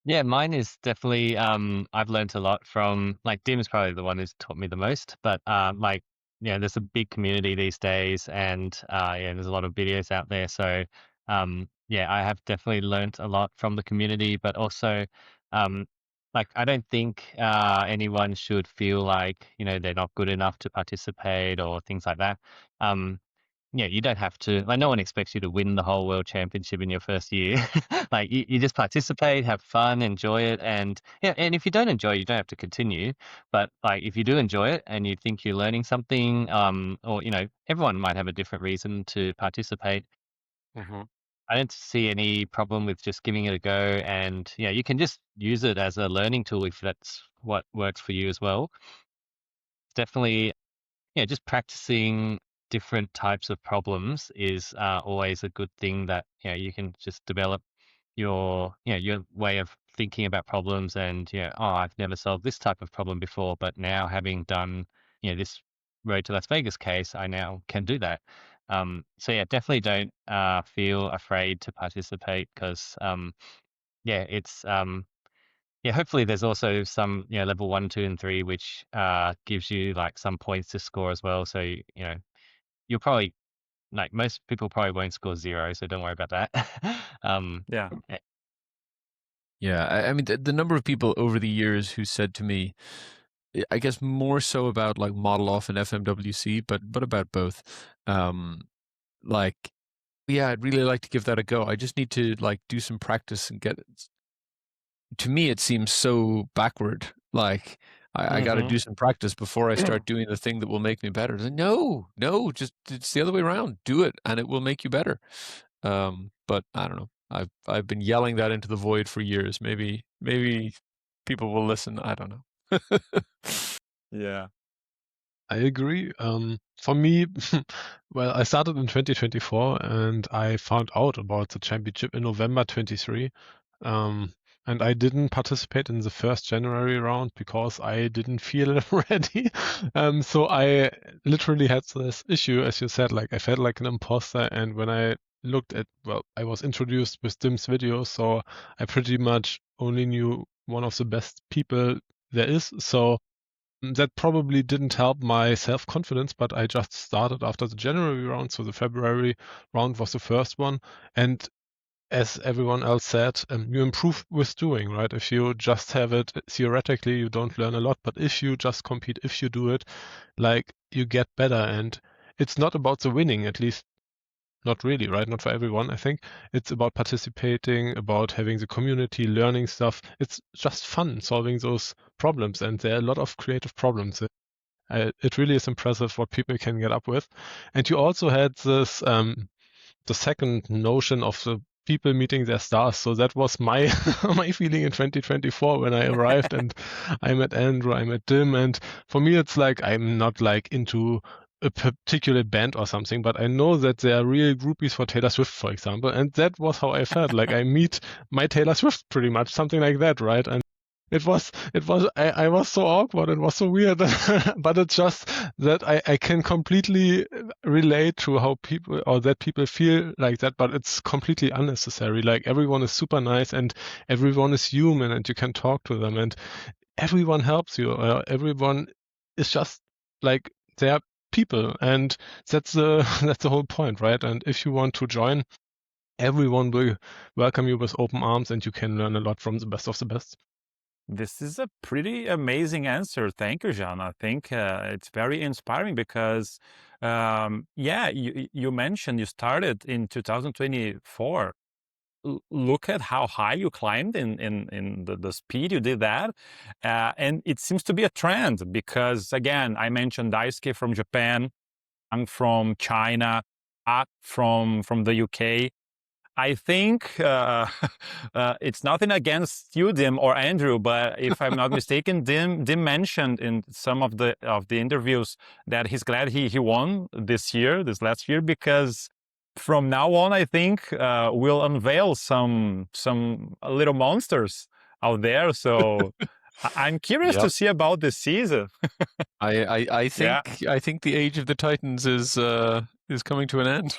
Speaker 3: Yeah, mine is definitely, I've learned a lot from, like, Dim's probably the one who's taught me the most, but, like, yeah, there's a big community these days and, yeah, there's a lot of videos out there. So, yeah, I have definitely learnt a lot from the community, but also, um, like, I don't think, anyone should feel like, they're not good enough to participate or things like that. Um, yeah, you don't have to, like, no one expects you to win the whole world championship in your first year. Like, you just participate, have fun, enjoy it. And yeah, and if you don't enjoy it, you don't have to continue. But like, if you do enjoy it and you think you're learning something, or, everyone might have a different reason to participate.
Speaker 1: Mhm.
Speaker 3: I don't see any problem with just giving it a go. And yeah, you can just use it as a learning tool if that's what works for you as well. Definitely, yeah, just practicing different types of problems is always a good thing that you can just develop your way of thinking about problems. And oh, I've never solved this type of problem before, but now having done this Road to Las Vegas case, I now can do that. So yeah, definitely don't feel afraid to participate because yeah, it's yeah, hopefully there's also some, level 1, 2, and 3, which gives you like some points to score as well. So, you'll probably, like, most people probably won't score 0, so don't worry about that.
Speaker 1: Yeah.
Speaker 2: Yeah, I mean, the number of people over the years who said to me, I guess more so about like Model Off and FMWC, but about both. Like, yeah, I'd really like to give that a go. I just need to like do some practice and get. To me, it seems so backward. Like, I got to
Speaker 1: Mhm.
Speaker 2: do some practice before I start doing the thing that will make me better. Like, no, just it's the other way around. Do it, and it will make you better. But I don't know. I've been yelling that into the void for years. Maybe people will listen. I don't know.
Speaker 1: Yeah.
Speaker 4: I agree. For me, well, I started in 2024 and I found out about the championship in November 23. Um, and I didn't participate in the first January round because I didn't feel ready. So I literally had this issue, as you said, like I felt like an imposter. And when I looked at, well, I was introduced with Dim's video, so I pretty much only knew one of the best people there is. So that probably didn't help my self-confidence, but I just started after the January round, so the February round was the first one. And as everyone else said, you improve with doing, right? If you just have it theoretically, you don't learn a lot, but if you just compete, if you do it, like, you get better. And it's not about the winning, at least not really, right? Not for everyone, I think. It's about participating, about having the community, learning stuff. It's just fun solving those problems, and there are a lot of creative problems. It really is impressive what people can get up with. And you also had this, the second notion of the people meeting their stars. So that was my my feeling in 2024 when I arrived and I met Andrew, I met Dim, and for me it's like I'm not like into a particular band or something, but I know that there are real groupies for Taylor Swift, for example, and that was how I felt. Like I meet my Taylor Swift pretty much, something like that, right? And I was so awkward. It was so weird, but it's just that I can completely relate to how people, or that people feel like that, but it's completely unnecessary. Like everyone is super nice and everyone is human and you can talk to them and everyone helps you. Everyone is just like, they're people, and that's the that's the whole point, right? And if you want to join, everyone will welcome you with open arms and you can learn a lot from the best of the best.
Speaker 1: This is a pretty amazing answer. Thank you, Jean. I think it's very inspiring because, yeah, you mentioned you started in 2024. Look at how high you climbed in the speed you did that. And it seems to be a trend because, again, I mentioned Daisuke from Japan, I'm from China, from the UK. I think it's nothing against you, Dim, or Andrew, but if I'm not mistaken, Dim mentioned in some of the interviews that he's glad he won this last year, because from now on, I think we'll unveil some little monsters out there. So I'm curious
Speaker 2: Yep.
Speaker 1: to see about this season.
Speaker 2: I
Speaker 1: Yeah.
Speaker 2: think the age of the Titans is coming to an end.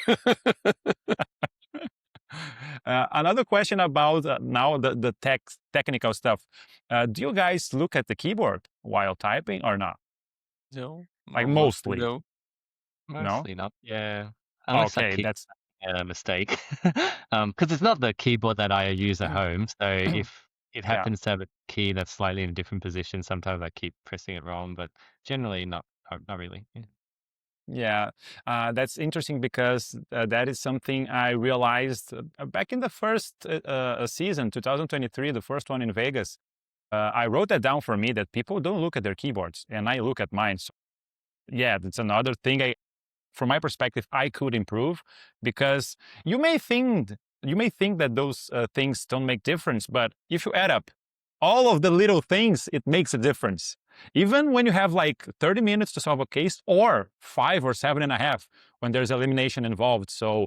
Speaker 1: Another question about now the technical stuff. Do you guys look at the keyboard while typing or not?
Speaker 2: No,
Speaker 1: Like
Speaker 2: no,
Speaker 1: mostly?
Speaker 2: no.
Speaker 1: No?
Speaker 3: Mostly not. Yeah. Unless I
Speaker 1: Okay,
Speaker 3: keep
Speaker 1: that's
Speaker 3: a mistake. Because it's not the keyboard that I use at home. So if it
Speaker 1: yeah.
Speaker 3: happens to have a key that's slightly in a different position, sometimes I keep pressing it wrong, but generally not really. Yeah.
Speaker 1: Yeah, that's interesting because that is something I realized back in the first season, 2023, the first one in Vegas. I wrote that down for me that people don't look at their keyboards, and I look at mine. So, yeah, that's another thing. From my perspective, I could improve because you may think that those things don't make difference, but if you add up all of the little things, it makes a difference. Even when you have like 30 minutes to solve a case, or 5 or 7.5 when there's elimination involved. So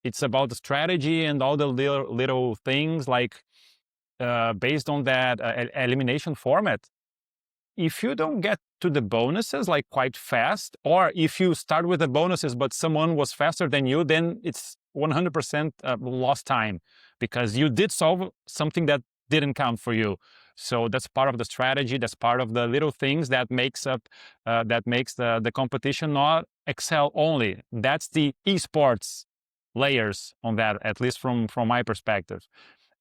Speaker 1: it's about the strategy and all the little things like based on that elimination format. If you don't get to the bonuses like quite fast, or if you start with the bonuses but someone was faster than you, then it's 100% lost time because you did solve something that didn't count for you. So that's part of the strategy. That's part of the little things that makes the competition not Excel only. That's the eSports layers on that, at least from my perspective.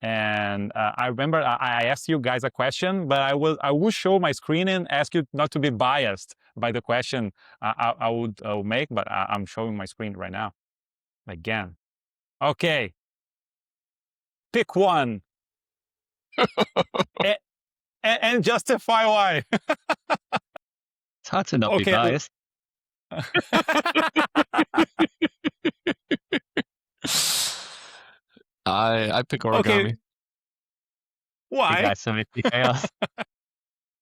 Speaker 1: And I remember I asked you guys a question, but I will show my screen and ask you not to be biased by the question I would make, but I'm showing my screen right now again. Okay, pick one and justify why.
Speaker 3: It's hard to not be
Speaker 1: Okay.
Speaker 3: biased.
Speaker 2: I pick origami.
Speaker 1: Okay. Why?
Speaker 3: Isometric chaos.
Speaker 4: To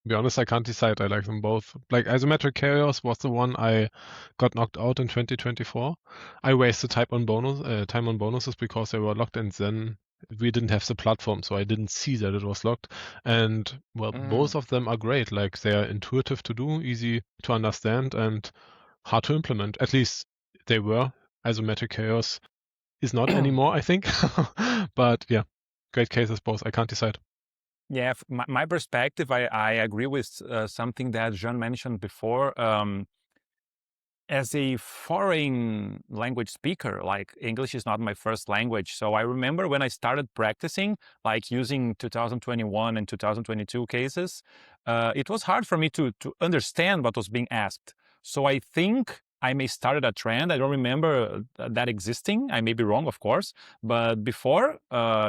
Speaker 4: be honest, I can't decide. I like them both. Like isometric chaos was the one I got knocked out in 2024. I wasted time on bonuses because they were locked, and then we didn't have the platform, so I didn't see that it was locked. And well, both of them are great. Like they are intuitive to do, easy to understand, and hard to implement. At least they were. Isometric chaos is not anymore, I think. But yeah, great cases both. I can't decide.
Speaker 1: Yeah, my perspective, I agree with something that Jean mentioned before. As a foreign language speaker, like English is not my first language. So I remember when I started practicing, like using 2021 and 2022 cases, it was hard for me to understand what was being asked. So I think I may started a trend. I don't remember that existing. I may be wrong, of course. But before,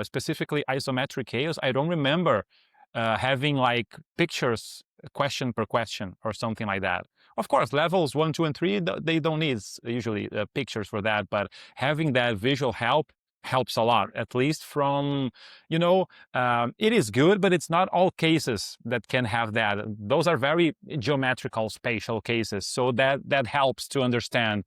Speaker 1: specifically isometric chaos, I don't remember having like pictures question per question or something like that. Of course, levels 1, 2, and 3, they don't need usually pictures for that, but having that visual help helps a lot, at least from, it is good, but it's not all cases that can have that. Those are very geometrical spatial cases, so that helps to understand.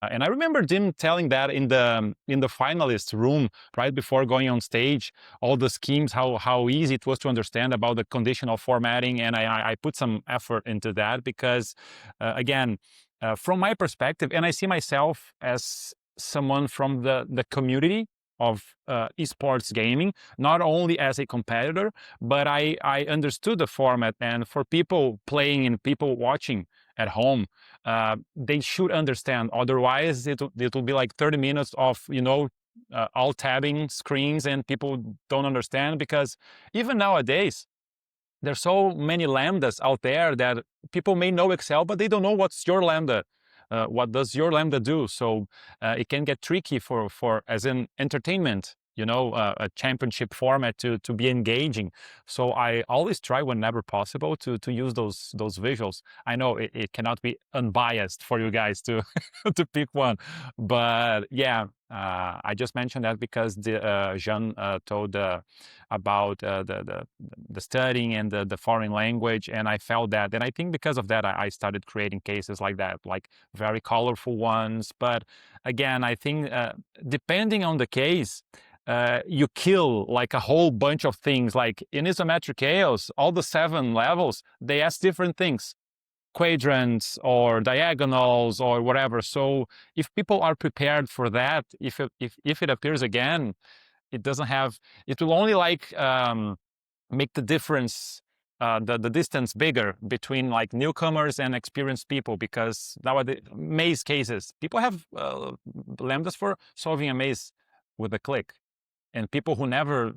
Speaker 1: And I remember Jim telling that in the finalist room right before going on stage, all the schemes, how easy it was to understand about the conditional formatting, and I put some effort into that because, again, from my perspective, and I see myself as someone from the community of esports gaming, not only as a competitor, but I understood the format, and for people playing and people watching at home, they should understand. Otherwise, it will be like 30 minutes of all tabbing screens, and people don't understand because even nowadays there's so many lambdas out there that people may know Excel, but they don't know what's your lambda. What does your lambda do? So it can get tricky for as an entertainment, a championship format to be engaging. So I always try whenever possible to use those visuals. I know it cannot be unbiased for you guys to to pick one, but yeah, I just mentioned that because Jean told about the studying and the foreign language, and I felt that, and I think because of that I started creating cases like that, like very colorful ones. But again, I think depending on the case, you kill like a whole bunch of things. Like in isometric chaos, all the 7 levels, they ask different things, quadrants or diagonals or whatever. So if people are prepared for that, if it appears again, it doesn't have, it will only like make the difference, the distance bigger between like newcomers and experienced people, because nowadays maze cases, people have lambdas for solving a maze with a click, and people who never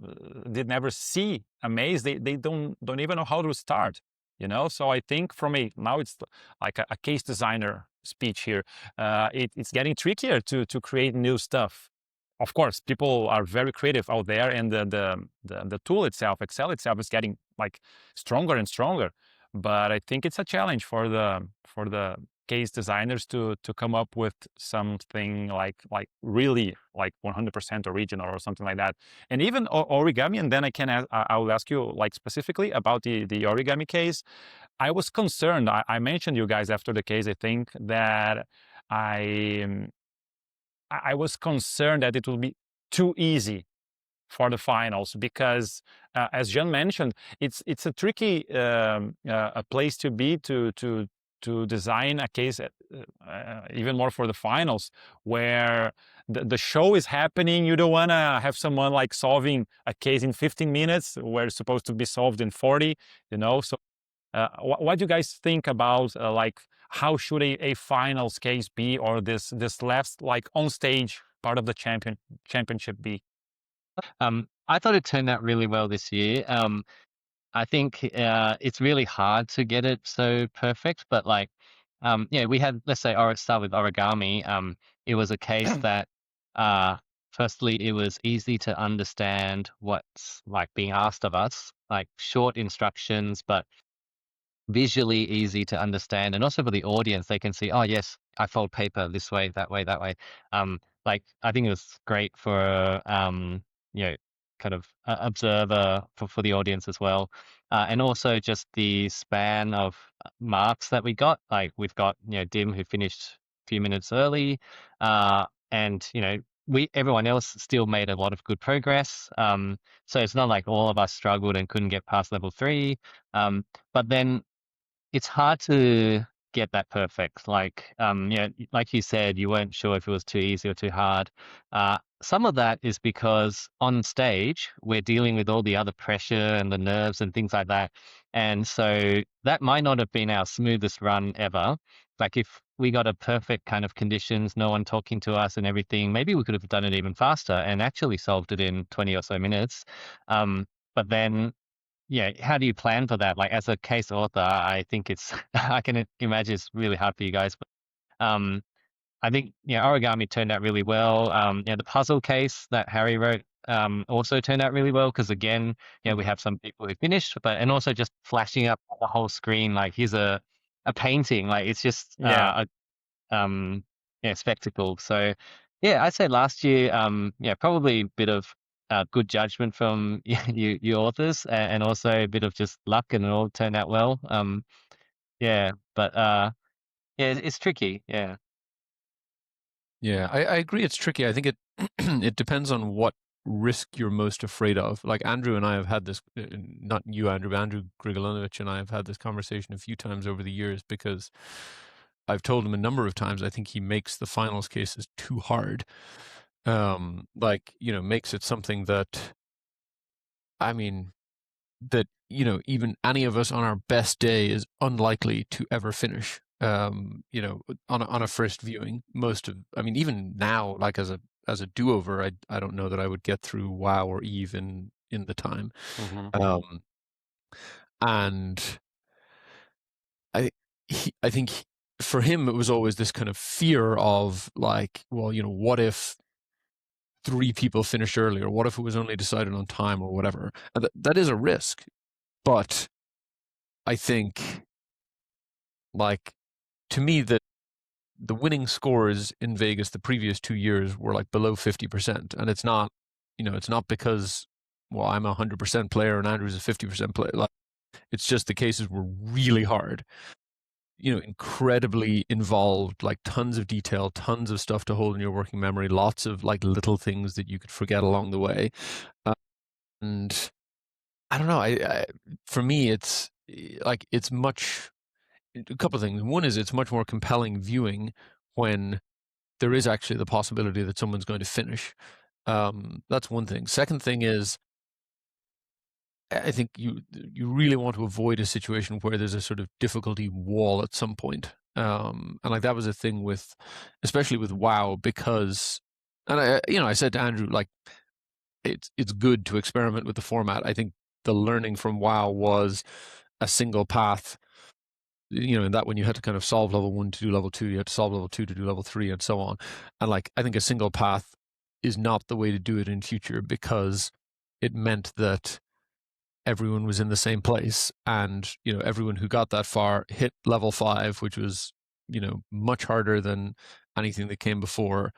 Speaker 1: see a maze, they don't even know how to start, you know. So I think now it's like a case designer speech here, it's getting trickier to create new stuff. Of course, people are very creative out there, and the tool itself, Excel itself, is getting like stronger and stronger. But I think it's a challenge for the case designers to come up with something like really like 100% original or something like that. And even origami, and then I will ask you like specifically about the origami case. I was concerned. I mentioned you guys after the case. I think that I was concerned that it will be too easy for the finals, because as Jean mentioned, it's a tricky a place to be to design a case, even more for the finals, where the show is happening. You don't want to have someone like solving a case in 15 minutes where it's supposed to be solved in 40, you know. So what do you guys think about like how should a finals case be, or this last like on stage part of the championship be?
Speaker 3: I thought it turned out really well this year. I think it's really hard to get it so perfect, but like, yeah, we had, let's say, start with origami. It was a case that, firstly, it was easy to understand what's like being asked of us, like short instructions, but visually easy to understand, and also for the audience, they can see, oh yes, I fold paper this way, that way, that way. Like I think it was great for you know, kind of observer for the audience as well, and also just the span of marks that we got. Like we've got Dim, who finished a few minutes early, and everyone else still made a lot of good progress. So it's not like all of us struggled and couldn't get past level 3. But then it's hard to get that perfect. Like, like you said, you weren't sure if it was too easy or too hard. Some of that is because on stage, we're dealing with all the other pressure and the nerves and things like that. And so that might not have been our smoothest run ever. Like if we got a perfect kind of conditions, no one talking to us and everything, maybe we could have done it even faster and actually solved it in 20 or so minutes. But then how do you plan for that? Like as a case author, I think it's I can imagine it's really hard for you guys. But I think origami turned out really well. The puzzle case that Harry wrote also turned out really well, because again, we have some people who finished, and also just flashing up the whole screen like here's a painting, like it's just spectacle. So I'd say last year, probably a bit of good judgment from you authors, and also a bit of just luck, and it all turned out well. But it's tricky. Yeah.
Speaker 2: Yeah, I agree. It's tricky. I think it it depends on what risk you're most afraid of. Like Andrew and I have had this, not you, Andrew, but Andrew Grigalonovich and I have had this conversation a few times over the years, because I've told him a number of times I think he makes the finals cases too hard. Makes it something that, I mean, that, even any of us on our best day is unlikely to ever finish. On a first viewing, even now, like as a do-over, I don't know that I would get through WoW or Eve in the time.
Speaker 1: Mm-hmm.
Speaker 2: And I think for him, it was always this kind of fear of like, well, what if 3 people finished early, or what if it was only decided on time, or whatever. And that is a risk, but I think, like, to me, that the winning scores in Vegas the previous 2 years were like below 50%, and it's not, it's not because, well, I'm a 100% player and Andrew's a 50% player. Like, it's just the cases were really hard. Incredibly involved, like tons of detail, tons of stuff to hold in your working memory, lots of like little things that you could forget along the way. And I don't know, for me, it's like, it's a couple of things. One is it's much more compelling viewing when there is actually the possibility that someone's going to finish. That's one thing. Second thing is, I think you really want to avoid a situation where there's a sort of difficulty wall at some point. And like that was a thing with, especially with WoW, because, and I said to Andrew, like, it's good to experiment with the format. I think the learning from WoW was a single path, in that when you had to kind of solve level 1 to do level 2, you had to solve level 2 to do level 3 and so on. And like, I think a single path is not the way to do it in future, because it meant that everyone was in the same place, and everyone who got that far hit level 5, which was much harder than anything that came before,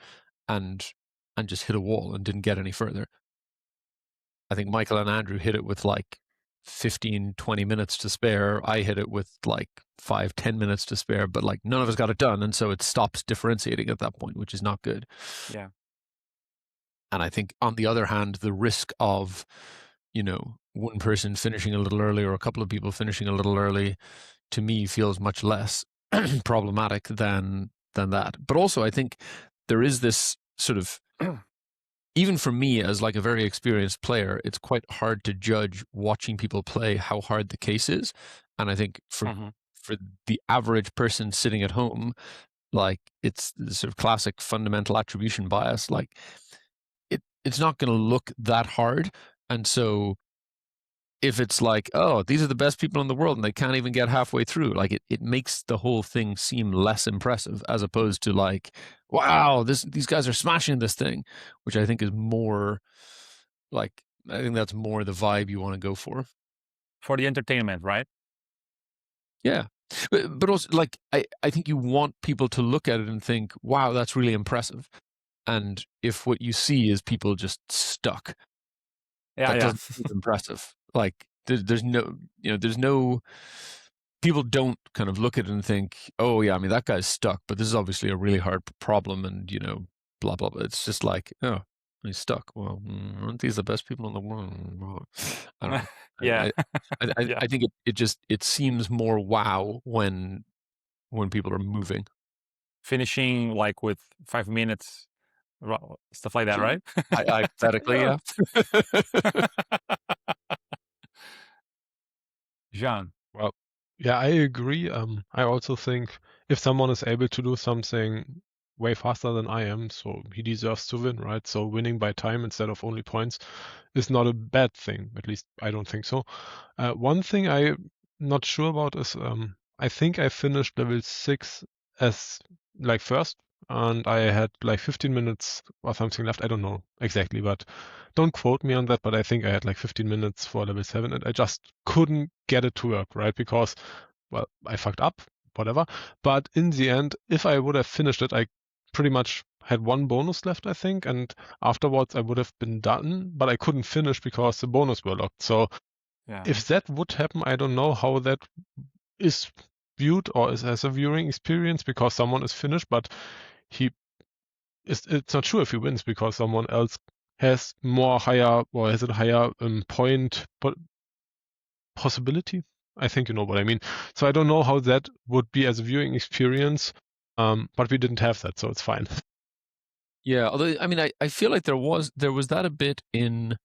Speaker 2: and just hit a wall and didn't get any further. I think Michael and Andrew hit it with like 15-20 minutes to spare. I hit it with like 5-10 minutes to spare, but like none of us got it done, and so it stops differentiating at that point, which is not good.
Speaker 1: Yeah.
Speaker 2: And I think on the other hand, the risk of one person finishing a little early or a couple of people finishing a little early, to me, feels much less problematic than that. But also, I think there is this sort of, even for me as like a very experienced player, it's quite hard to judge watching people play how hard the case is. And I think for the average person sitting at home, like, it's the sort of classic fundamental attribution bias. Like, it's not going to look that hard. And so if it's like, oh, these are the best people in the world and they can't even get halfway through, like it makes the whole thing seem less impressive, as opposed to like, wow, these guys are smashing this thing, which I think is more like, I think that's more the vibe you want to go for.
Speaker 1: For the entertainment, right?
Speaker 2: Yeah. But also, like, I think you want people to look at it and think, wow, that's really impressive. And if what you see is people just stuck, that doesn't seem impressive. Like, there's no, people don't kind of look at it and think, oh yeah, I mean, that guy's stuck, but this is obviously a really hard problem, and blah blah blah. It's just like, oh, he's stuck. Well, aren't these the best people in the world? I don't know.
Speaker 1: Yeah.
Speaker 2: I think it seems more wow when people are moving.
Speaker 1: Finishing like with 5 minutes, stuff like that, right?
Speaker 2: Hypothetically, yeah.
Speaker 1: Jean.
Speaker 4: Well, yeah, I agree. I also think if someone is able to do something way faster than I am, so he deserves to win, right? So winning by time instead of only points is not a bad thing. At least I don't think so. One thing I'm not sure about is I think I finished level 6 as like first, and I had like 15 minutes or something left. I don't know exactly, but don't quote me on that. But I think I had like 15 minutes for level 7, and I just couldn't get it to work, right? Because, well, I fucked up, whatever. But in the end, if I would have finished it, I pretty much had one bonus left, I think, and afterwards I would have been done, but I couldn't finish because the bonus were locked. So if that would happen, I don't know how that is viewed or is as a viewing experience, because someone is finished, but it's not sure if he wins because someone else has higher point possibility. I think you know what I mean. So I don't know how that would be as a viewing experience, but we didn't have that, so it's fine.
Speaker 2: Yeah, although I mean, I feel like there was that a bit in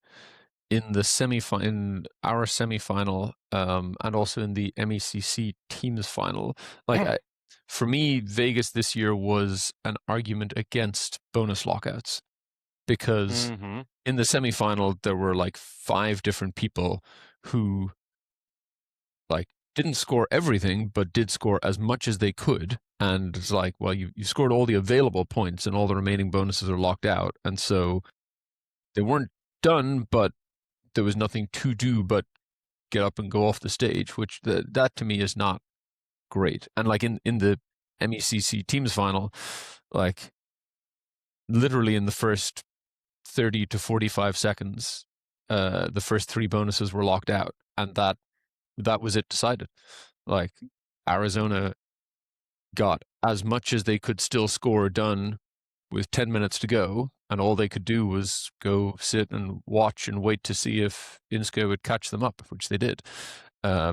Speaker 2: the in our semifinal, and also in the MECC teams final. Like, for me, Vegas this year was an argument against bonus lockouts, because in the semifinal there were like 5 different people who like didn't score everything, but did score as much as they could. And it's like, well, you scored all the available points and all the remaining bonuses are locked out. And so they weren't done, but there was nothing to do but get up and go off the stage, which that to me is not great. And like in the MECC teams final, like literally in the first 30 to 45 seconds, the first 3 bonuses were locked out, and that was it decided. Like, Arizona got as much as they could still score done with 10 minutes to go, and all they could do was go sit and watch and wait to see if Inska would catch them up, which they did,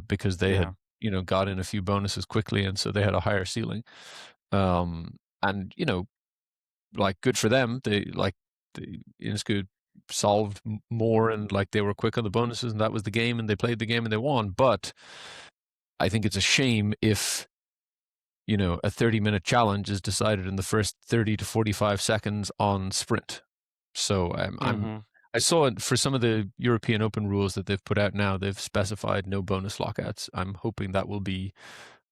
Speaker 2: because they had got in a few bonuses quickly, and so they had a higher ceiling. And like, good for them. They Innscoot solved more and like they were quick on the bonuses and that was the game and they played the game and they won. But I think it's a shame if, a 30-minute challenge is decided in the first 30 to 45 seconds on sprint. So I saw it for some of the European Open rules that they've put out now. They've specified no bonus lockouts. I'm hoping that will be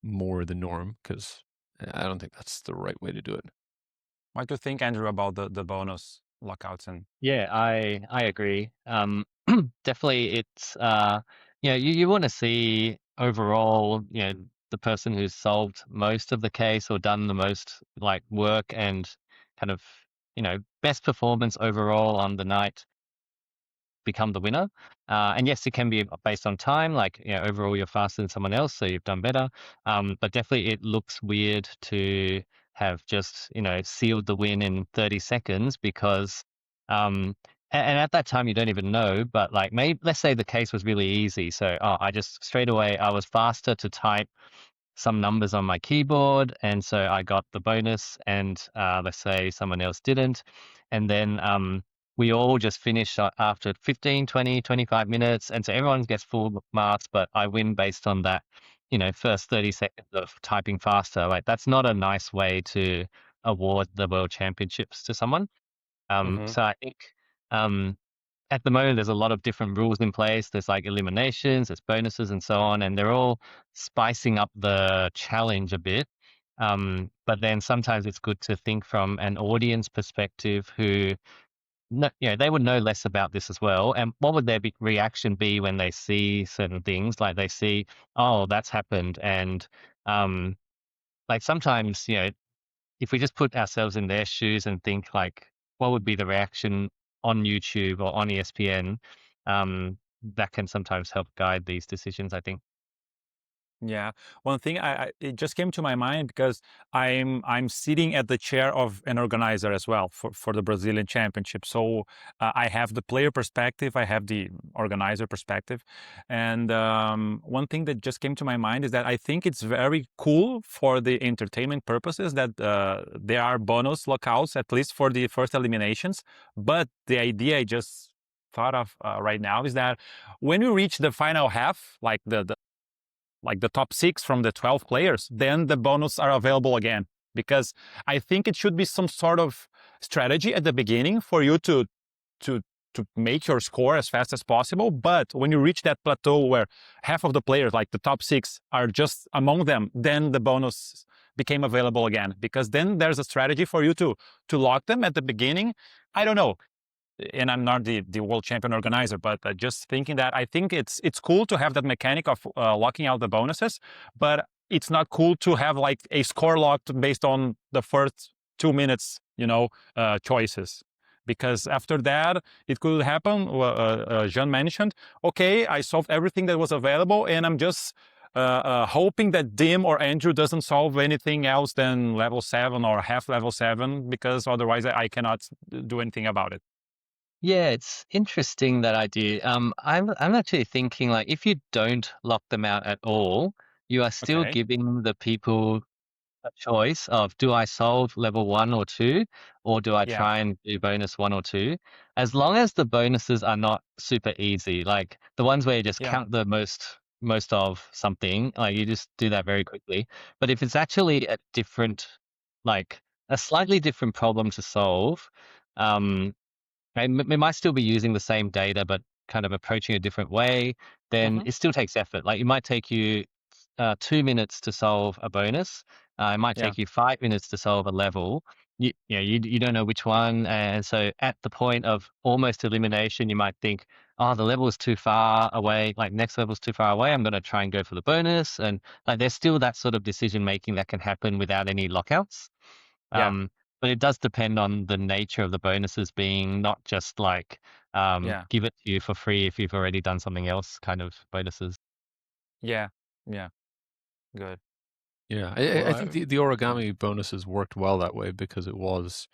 Speaker 2: more the norm because I don't think that's the right way to do it.
Speaker 1: What do you think, Andrew, about the bonus lockouts? And
Speaker 3: Yeah, I agree. Definitely, it's you want to see overall, the person who's solved most of the case or done the most like work and kind of best performance overall on the night become the winner. And yes, it can be based on time, like overall you're faster than someone else, so you've done better. But definitely it looks weird to have just sealed the win in 30 seconds because and at that time you don't even know, but like maybe let's say the case was really easy. So I just straight away I was faster to type some numbers on my keyboard, and so I got the bonus, and let's say someone else didn't. And then we all just finish after 15, 20, 25 minutes, and so everyone gets full marks, but I win based on that, first 30 seconds of typing faster. Like, that's not a nice way to award the World Championships to someone. So I think at the moment, there's a lot of different rules in place. There's like eliminations, there's bonuses and so on, and they're all spicing up the challenge a bit. But then sometimes it's good to think from an audience perspective who, they would know less about this as well. And what would their reaction be when they see certain things? Like they see, oh, that's happened. And like sometimes, if we just put ourselves in their shoes and think like, what would be the reaction on YouTube or on ESPN, that can sometimes help guide these decisions, I think.
Speaker 1: Yeah, one thing it just came to my mind because I'm sitting at the chair of an organizer as well for the Brazilian Championship. So I have the player perspective, I have the organizer perspective, and one thing that just came to my mind is that I think it's very cool for the entertainment purposes that there are bonus lockouts at least for the first eliminations. But the idea I just thought of right now is that when we reach the final half, like the top 6 from the 12 players, then the bonus are available again. Because I think it should be some sort of strategy at the beginning for you to make your score as fast as possible. But when you reach that plateau where half of the players, like the top 6, are just among them, then the bonus became available again. Because then there's a strategy for you to lock them at the beginning. I don't know. And I'm not the world champion organizer, but just thinking that I think it's cool to have that mechanic of locking out the bonuses, but it's not cool to have like a score locked based on the first 2 minutes, choices. Because after that, it could happen, Jean mentioned, okay, I solved everything that was available, and I'm just hoping that Dim or Andrew doesn't solve anything else than level 7 or half level 7, because otherwise I cannot do anything about it.
Speaker 3: Yeah, it's interesting, that idea. I'm actually thinking like if you don't lock them out at all, you are still
Speaker 1: Okay.
Speaker 3: giving the people a choice of, do I solve level 1 or 2, or do I
Speaker 1: Yeah.
Speaker 3: try and do bonus 1 or 2? As long as the bonuses are not super easy, like the ones where you just
Speaker 1: Yeah.
Speaker 3: count the most of something, like you just do that very quickly. But if it's actually like a slightly different problem to solve, and we might still be using the same data, but kind of approaching a different way, then it still takes effort. Like it might take you 2 minutes to solve a bonus. It might
Speaker 1: Yeah.
Speaker 3: take you 5 minutes to solve a level. You don't know which one, and so at the point of almost elimination, you might think, oh, the level is too far away. Like next level is too far away. I'm going to try and go for the bonus, and like there's still that sort of decision making that can happen without any lockouts.
Speaker 1: Yeah.
Speaker 3: But it does depend on the nature of the bonuses being not just like
Speaker 1: Yeah.
Speaker 3: give it to you for free if you've already done something else kind of bonuses.
Speaker 1: Yeah. Yeah. Good.
Speaker 2: Yeah,
Speaker 4: Well,
Speaker 2: I think the origami bonuses worked well that way because it was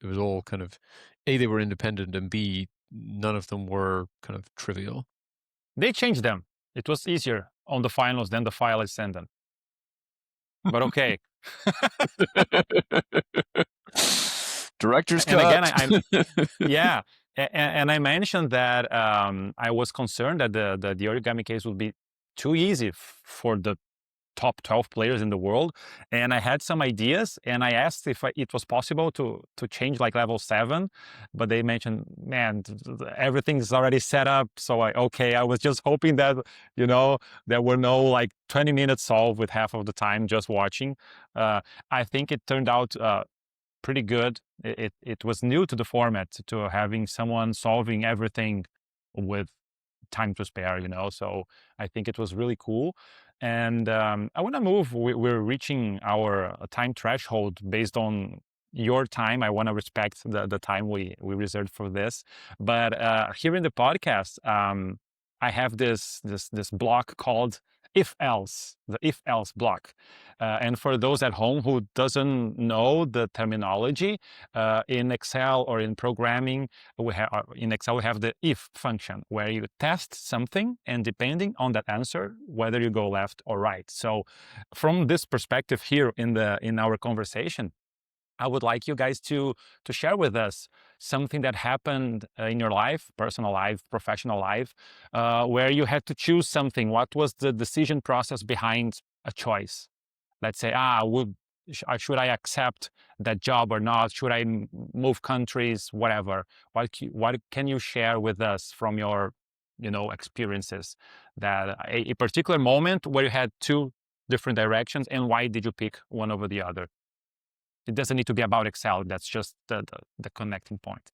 Speaker 2: all kind of, A, they were independent, and B, none of them were kind of trivial.
Speaker 1: They changed them. It was easier on the finals than the file ascendant. But okay.
Speaker 2: Director's
Speaker 1: And
Speaker 2: cut.
Speaker 1: again, yeah, and I mentioned that I was concerned that the origami case would be too easy for the top 12 players in the world, and I had some ideas, and I asked if it was possible to change like level 7, but they mentioned, man, everything's already set up. So I was just hoping that, you know, there were no like 20 minutes solved with half of the time just watching. I think it turned out pretty good. It was new to the format, to having someone solving everything with time to spare, you know. So I think it was really cool. And I want to move. We're reaching our time threshold based on your time. I want to respect the time we reserved for this. But here in the podcast, I have this block called if else, the if else block. And for those at home who doesn't know the terminology, in Excel or in programming, in Excel we have the if function, where you test something, and depending on that answer, whether you go left or right. So from this perspective here in our conversation, I would like you guys to share with us something that happened in your life, personal life, professional life, where you had to choose something. What was the decision process behind a choice? Let's say, should I accept that job or not? Should I move countries? Whatever. What can you share with us from your, experiences, that a particular moment where you had two different directions, and why did you pick one over the other? It doesn't need to be about Excel. That's just the connecting point.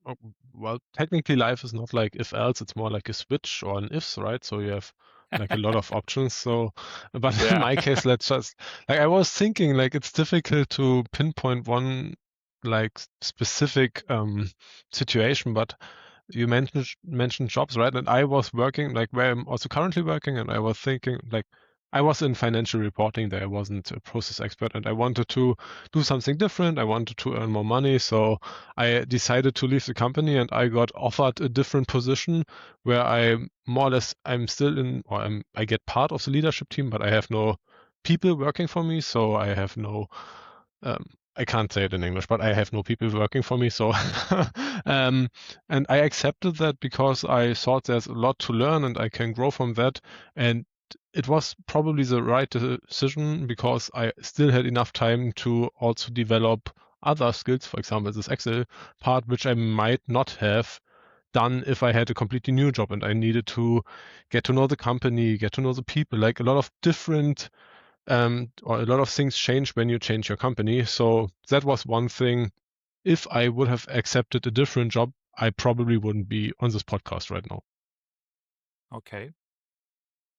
Speaker 4: Oh, well, technically life is not like if else, it's more like a switch or an ifs, right? So you have like a lot of options. So, but in my case, let's just, like, I was thinking, like, it's difficult to pinpoint one like specific situation, but you mentioned jobs, right? And I was working, like, where I'm also currently working, and I was thinking, like, I was in financial reporting there. I wasn't a process expert, and I wanted to do something different. I wanted to earn more money. So I decided to leave the company, and I got offered a different position where I'm still in, or I get part of the leadership team, but I have no people working for me. So I have no, I can't say it in English, but I have no people working for me. So, and I accepted that because I thought there's a lot to learn and I can grow from that. And it was probably the right decision because I still had enough time to also develop other skills, for example, this Excel part, which I might not have done if I had a completely new job and I needed to get to know the company, get to know the people, like a lot of different or a lot of things change when you change your company. So that was one thing. If I would have accepted a different job, I probably wouldn't be on this podcast right now.
Speaker 1: Okay.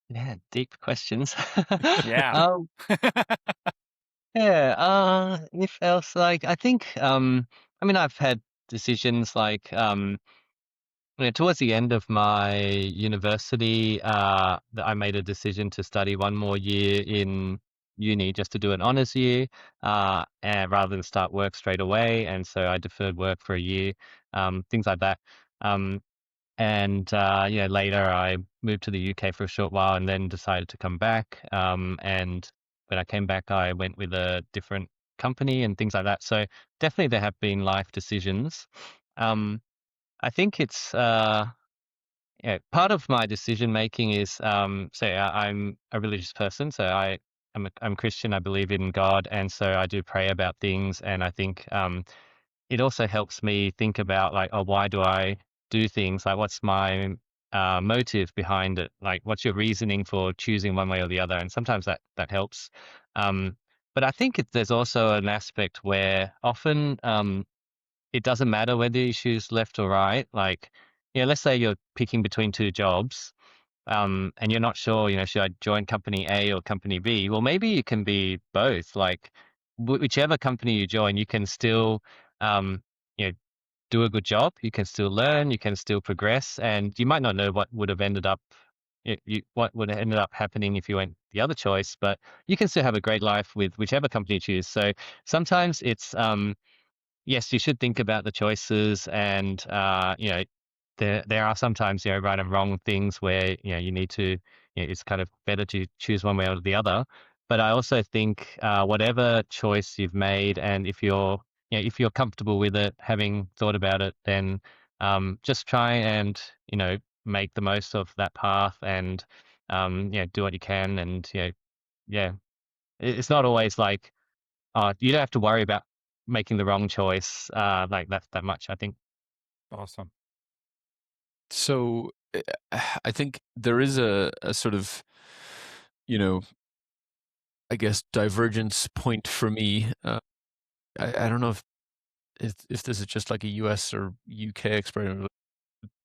Speaker 3: Yeah, deep questions.
Speaker 1: Yeah.
Speaker 3: If else, like, I think, I've had decisions like, towards the end of my university, that I made a decision to study one more year in uni just to do an honors year, and rather than start work straight away. And so I deferred work for a year, things like that. Um, and later I moved to the UK for a short while and then decided to come back. And when I came back, I went with a different company and things like that. So definitely there have been life decisions. I think it's part of my decision making is I'm a religious person, so I'm Christian. I believe in God, and so I do pray about things. And I think it also helps me think about, like, oh, why do I do things? Like, what's my motive behind it? Like, what's your reasoning for choosing one way or the other? And sometimes that helps. But I think there's also an aspect where often it doesn't matter whether you choose left or right. Like, let's say you're picking between two jobs, and you're not sure, should I join company A or company B? Well, maybe you can be both. Like, whichever company you join, you can still, you know, do a good job. You can still learn. You can still progress, and you might not know what would have ended up, what would have ended up happening if you went the other choice. But you can still have a great life with whichever company you choose. So sometimes it's yes, you should think about the choices, and there are sometimes right and wrong things where you need to. It's kind of better to choose one way or the other. But I also think whatever choice you've made, and if you're if you're comfortable with it, having thought about it, then just try and make the most of that path, and do what you can, and it's not always like you don't have to worry about making the wrong choice like that much, I think.
Speaker 1: Awesome.
Speaker 2: So I think there is a sort of, I guess, divergence point for me. I don't know if this is just like a US or UK experience.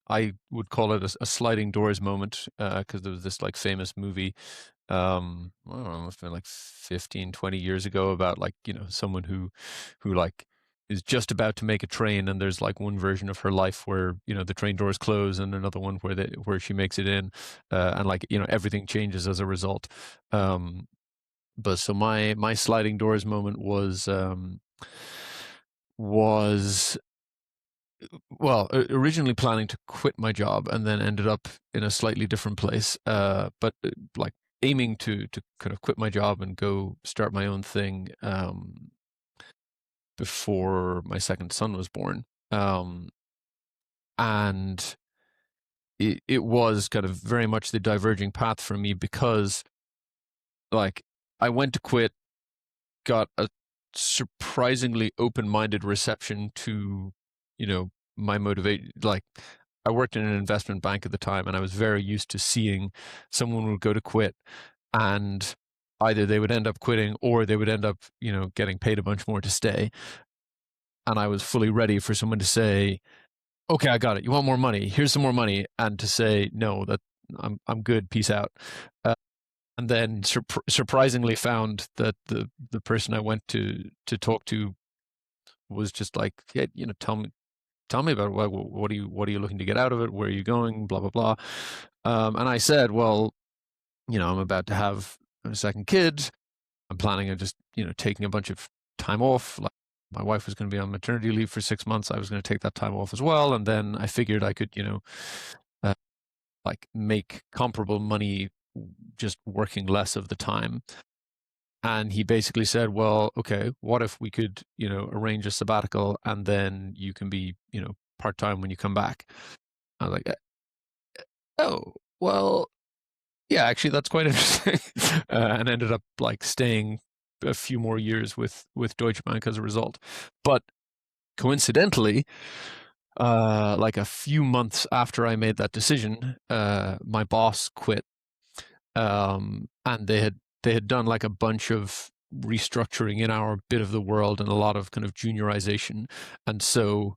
Speaker 2: I would call it a sliding doors moment, because there was this like famous movie, I don't know, it's been like 15, 20 years ago, about like, someone who like is just about to make a train, and there's like one version of her life where, the train doors close, and another one where she makes it in, and like, everything changes as a result. But so my sliding doors moment was well, originally planning to quit my job, and then ended up in a slightly different place, but like aiming to kind of quit my job and go start my own thing before my second son was born. And it was kind of very much the diverging path for me, because like I went to quit, got a surprisingly open-minded reception to, my motivation. Like, I worked in an investment bank at the time, and I was very used to seeing someone would go to quit, and either they would end up quitting, or they would end up, getting paid a bunch more to stay. And I was fully ready for someone to say, "Okay, I got it. You want more money? Here's some more money," and to say, "No, that I'm good. Peace out." And then surprisingly found that the person I went to talk to was just like, "Yeah, tell me about it. What are you looking to get out of it? Where are you going? Blah blah blah." And I said, "Well, I'm about to have a second kid. I'm planning on just taking a bunch of time off. Like, my wife was going to be on maternity leave for 6 months. I was going to take that time off as well, and then I figured I could like make comparable money just working less of the time." And he basically said, "Well, okay, what if we could, arrange a sabbatical, and then you can be, part-time when you come back?" I was like, "Oh, well, yeah, actually, that's quite interesting." And ended up like staying a few more years with Deutsche Bank as a result. But coincidentally, like a few months after I made that decision, my boss quit, and they had done like a bunch of restructuring in our bit of the world, and a lot of kind of juniorization. And so,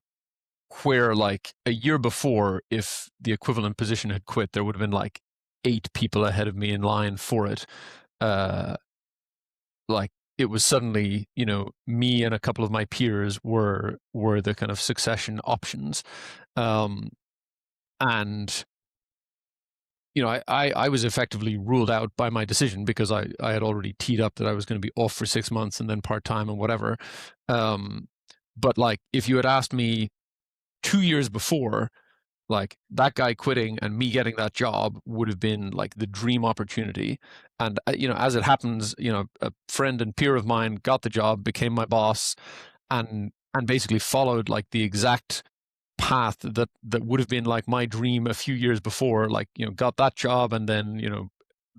Speaker 2: where like a year before, if the equivalent position had quit, there would have been like 8 people ahead of me in line for it. Like, it was suddenly, me and a couple of my peers were the kind of succession options. And I was effectively ruled out by my decision, because I had already teed up that I was going to be off for 6 months and then part-time and whatever. But like, if you had asked me 2 years before, like, that guy quitting and me getting that job would have been like the dream opportunity. And as it happens, a friend and peer of mine got the job, became my boss, and basically followed like the exact path that would have been like my dream a few years before. Like, got that job, and then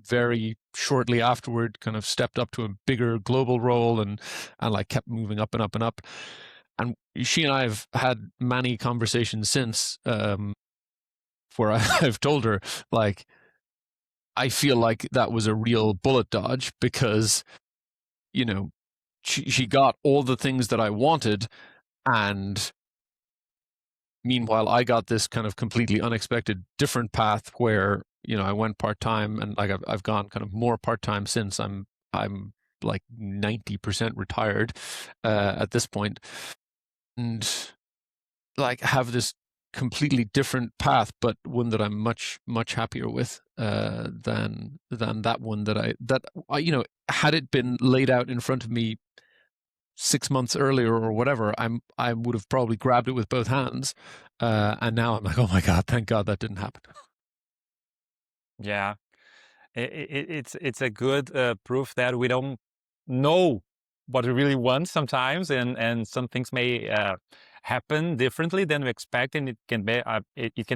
Speaker 2: very shortly afterward kind of stepped up to a bigger global role, and like kept moving up and up and up. And she and I have had many conversations since, where I've told her, like, I feel like that was a real bullet dodge, because she got all the things that I wanted, and meanwhile I got this kind of completely unexpected different path where I went part-time, and like I've gone kind of more part-time since. I'm like 90% retired at this point, and like have this completely different path, but one that I'm much happier with than that one that I had it been laid out in front of me 6 months earlier or whatever, I would have probably grabbed it with both hands. And now I'm like, oh my God, thank God that didn't happen.
Speaker 1: Yeah, it's a good proof that we don't know what we really want sometimes, and some things may happen differently than we expect, and it can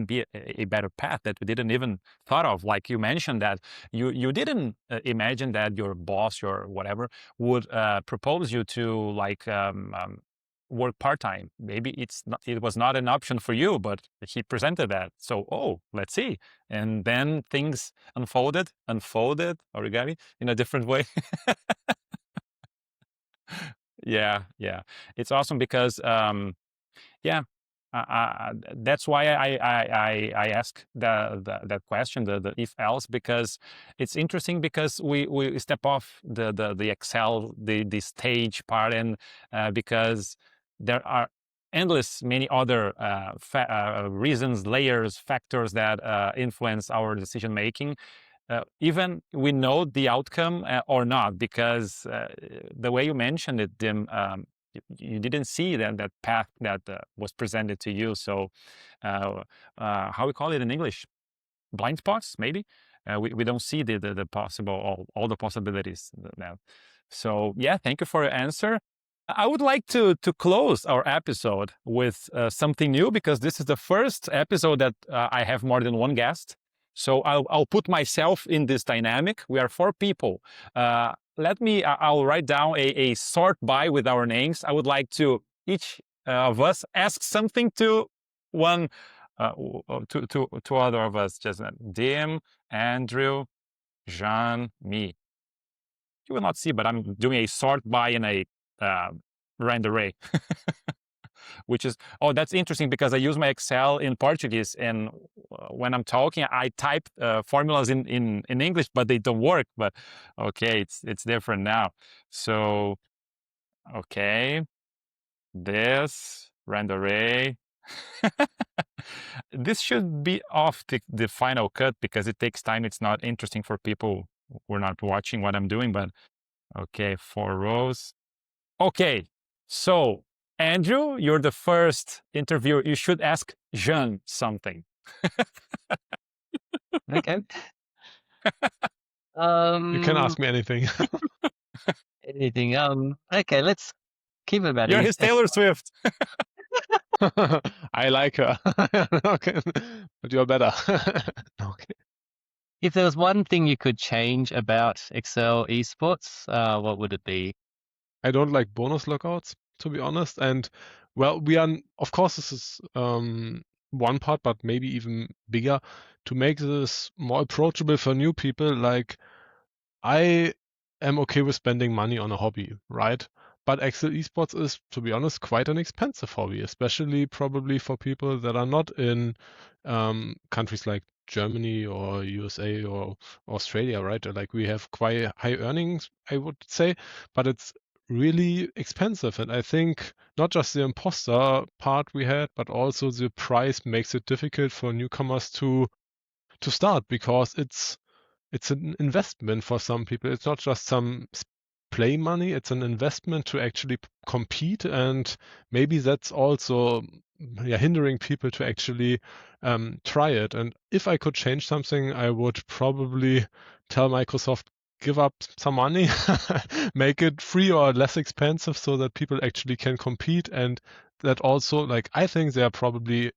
Speaker 1: be a better path that we didn't even thought of. Like you mentioned that you didn't imagine that your boss or whatever would propose you to like work part-time. Maybe it was not an option for you, but he presented that. So let's see. And then things unfolded origami in a different way. Yeah. It's awesome because that's why I ask that question, the if else, because it's interesting, because we step off the Excel, the stage part, and because there are endless many other reasons, layers, factors that influence our decision making. Even we know the outcome or not, because the way you mentioned it, Dim, you didn't see that path that was presented to you. So how we call it in English? Blind spots, maybe? We don't see the possible, all the possibilities now. So yeah, thank you for your answer. I would like to close our episode with something new, because this is the first episode that I have more than one guest. So I'll put myself in this dynamic. We are 4 people. I'll write down a sort by with our names. I would like to each of us ask something to one, to other of us. Just Dim, Andrew, Jean, me. You will not see, but I'm doing a sort by in a rand array. Which is, that's interesting, because I use my Excel in Portuguese, and when I'm talking, I type formulas in English, but they don't work. But okay, it's different now. So okay, this rand array. This should be off the final cut, because it takes time. It's not interesting for people who are not watching what I'm doing, but okay, 4 rows. Okay, so Andrew, you're the first interviewer. You should ask Jean something.
Speaker 3: Okay.
Speaker 4: You can ask me anything.
Speaker 3: Anything. Okay, let's keep it about
Speaker 1: You're his Taylor Swift.
Speaker 4: I like her. Okay, but you're better. Okay.
Speaker 3: If there was one thing you could change about Excel eSports, what would it be?
Speaker 4: I don't like bonus lookouts, to be honest. And well, of course, this is one part, but maybe even bigger, to make this more approachable for new people. Like, I am okay with spending money on a hobby, right? But Excel eSports is, to be honest, quite an expensive hobby, especially probably for people that are not in countries like Germany or USA or Australia, right? Like, we have quite high earnings, I would say, but it's really expensive. And I think not just the imposter part we had, but also the price makes it difficult for newcomers to start, because it's an investment for some people. It's not just some play money, it's an investment to actually compete, and maybe that's also hindering people to actually try it. And if I could change something, I would probably tell Microsoft, give up some money, make it free or less expensive, so that people actually can compete. And that also, like, I think there are probably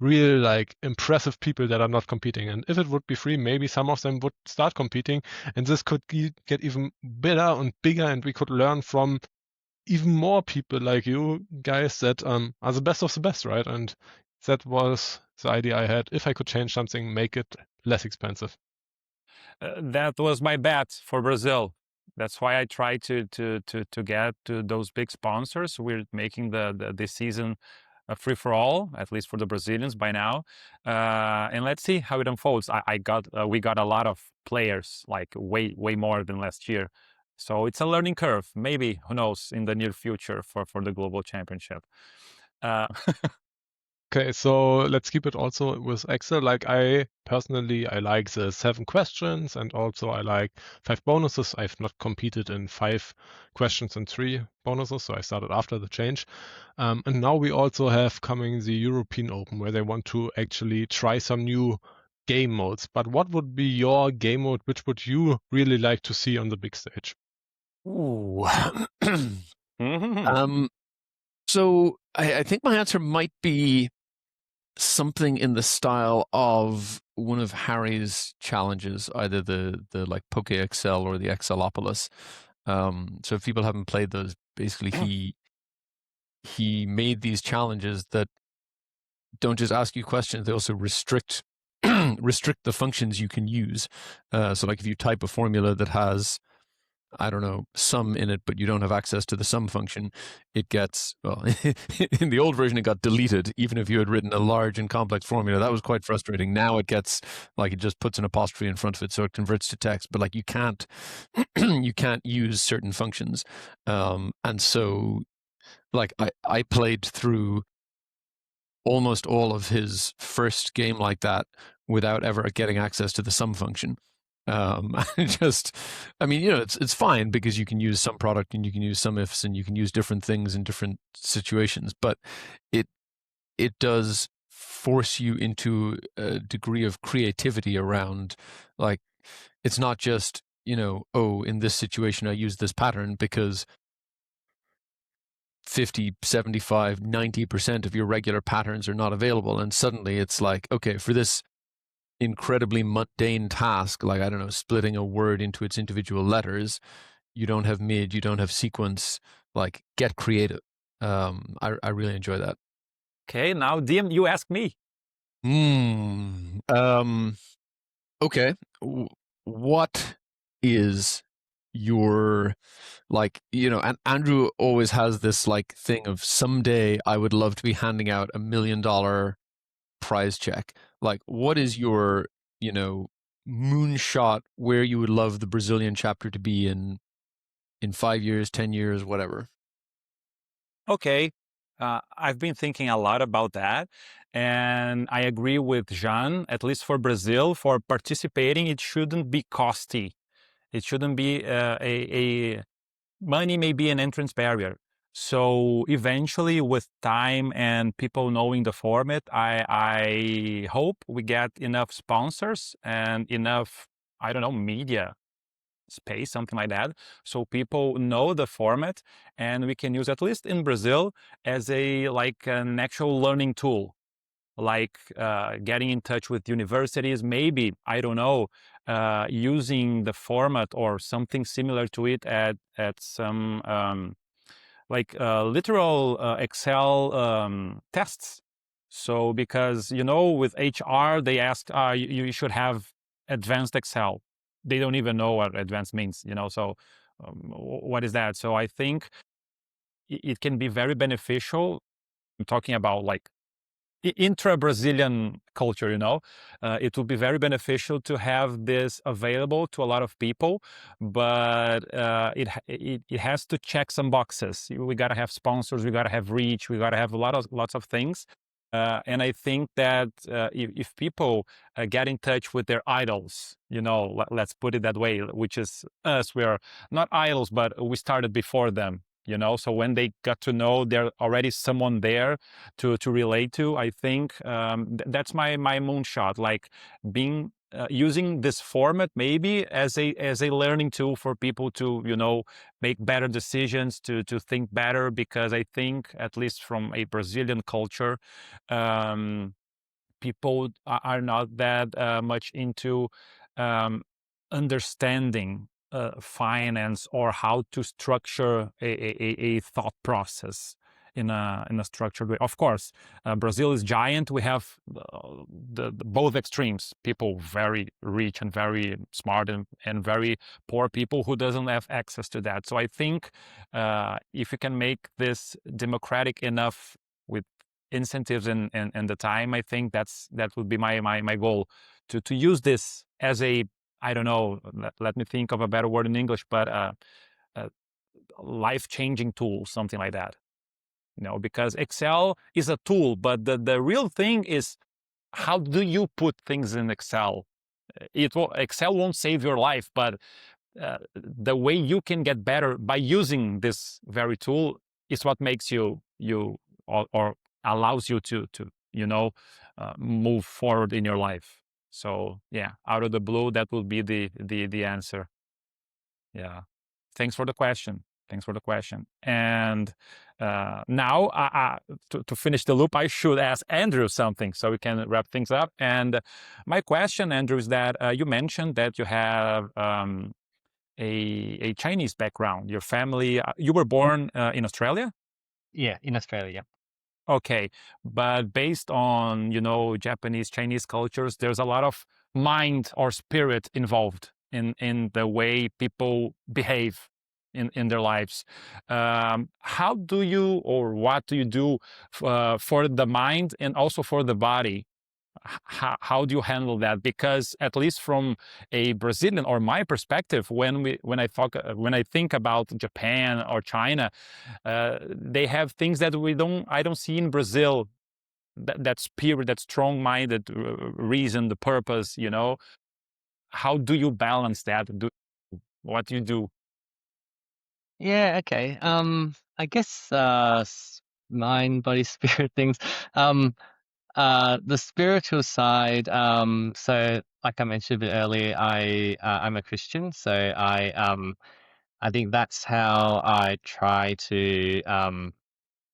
Speaker 4: real, like, impressive people that are not competing. And if it would be free, maybe some of them would start competing, and this could get even better and bigger, and we could learn from even more people like you guys that are the best of the best, right? And that was the idea I had. If I could change something, make it less expensive.
Speaker 1: That was my bet for Brazil. That's why I tried to get to those big sponsors. We're making this season free for all, at least for the Brazilians by now. And let's see how it unfolds. We got a lot of players, like way more than last year. So it's a learning curve. Maybe, who knows, in the near future for the global championship.
Speaker 4: Okay, so let's keep it also with Excel. Like, I personally like the 7 questions, and also I like 5 bonuses. I've not competed in 5 questions and 3 bonuses, so I started after the change. And now we also have coming the European Open, where they want to actually try some new game modes. But what would be your game mode? Which would you really like to see on the big stage?
Speaker 2: Ooh.
Speaker 1: Mhm.
Speaker 2: So I think my answer might be something in the style of one of Harry's challenges, either the like Poke Excel or the Excelopolis. So if people haven't played those, basically he made these challenges that don't just ask you questions; they also restrict restrict the functions you can use. So like if you type a formula that has, I don't know, sum in it, but you don't have access to the sum function, it gets, well, in the old version, it got deleted, even if you had written a large and complex formula. That was quite frustrating. Now it gets, like, it just puts an apostrophe in front of it, so it converts to text, but like you can't, you can't use certain functions. And so, like, I played through almost all of his first game like that without ever getting access to the sum function. Just, I mean, it's fine because you can use some product and you can use some ifs and you can use different things in different situations, but it does force you into a degree of creativity around, like, it's not just, oh, in this situation I use this pattern because 50, 75, 90% of your regular patterns are not available. And suddenly it's like, okay, for this incredibly mundane task, like, I don't know, splitting a word into its individual letters, you don't have mid, you don't have sequence, like, get creative. I really enjoy that.
Speaker 1: Okay, now DM, you ask me.
Speaker 2: Okay. What is your, like, and Andrew always has this like thing of someday I would love to be handing out $1 million prize check. Like, what is your, moonshot where you would love the Brazilian chapter to be in 5 years, 10 years, whatever?
Speaker 1: Okay, I've been thinking a lot about that, and I agree with Jean. At least for Brazil, for participating, it shouldn't be costly. It shouldn't be a money may be an entrance barrier. So eventually, with time and people knowing the format, I hope we get enough sponsors and enough, I don't know, media space, something like that, so people know the format, and we can use, at least in Brazil, as an actual learning tool, like getting in touch with universities, maybe, I don't know, using the format or something similar to it at some literal Excel tests. So because, with HR, they ask, you should have advanced Excel. They don't even know what advanced means, so what is that? So I think it can be very beneficial. I'm talking about like intra-Brazilian culture, it will be very beneficial to have this available to a lot of people, but it has to check some boxes. We got to have sponsors, we got to have reach, we got to have lots of things. And I think that if people get in touch with their idols, let's put it that way, which is us, we are not idols, but we started before them, so when they got to know there's already someone there to relate to, I think that's my moonshot, like being using this format maybe as a learning tool for people to make better decisions, to think better, because I think, at least from a Brazilian culture, people are not that much into understanding finance, or how to structure a thought process in a structured way. Of course, Brazil is giant. We have the both extremes: people very rich and very smart, and very poor people who doesn't have access to that. So I think if you can make this democratic enough with incentives and the time, I think that would be my goal, to use this as a, I don't know, let me think of a better word in English, but a life-changing tool, something like that. Because Excel is a tool, but the real thing is, how do you put things in Excel? Excel won't save your life, but the way you can get better by using this very tool is what makes you or allows you to move forward in your life. So yeah, out of the blue, that will be the answer. Yeah. Thanks for the question. And now, to finish the loop, I should ask Andrew something so we can wrap things up. And my question, Andrew, is that you mentioned that you have a Chinese background. Your family, you were born in Australia?
Speaker 3: Yeah, in Australia.
Speaker 1: Okay, but based on, Japanese, Chinese cultures, there's a lot of mind or spirit involved in the way people behave in their lives. How do you, or what do you do for the mind and also for the body? How do you handle that? Because at least from a Brazilian or my perspective, when I think about Japan or China, they have things that I don't see in Brazil. That spirit, that strong-minded reason, the purpose. How do you balance that? What do you do?
Speaker 3: Yeah, okay. I guess mind, body, spirit things. The spiritual side. So like I mentioned a bit earlier, I'm a Christian, so I think that's how I try to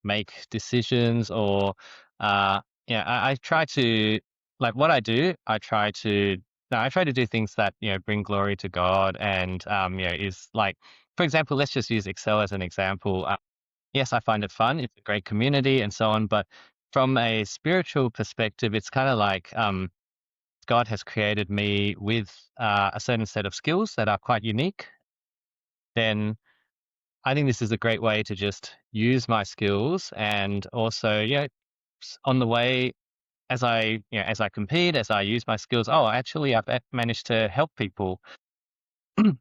Speaker 3: make decisions, or I try to, like, what I do. I try to do things that bring glory to God, and is like, for example, let's just use Excel as an example. Yes, I find it fun. It's a great community and so on, but from a spiritual perspective, it's kind of like God has created me with a certain set of skills that are quite unique. Then I think this is a great way to just use my skills, and also, on the way, as I compete, as I use my skills, oh, actually, I've managed to help people.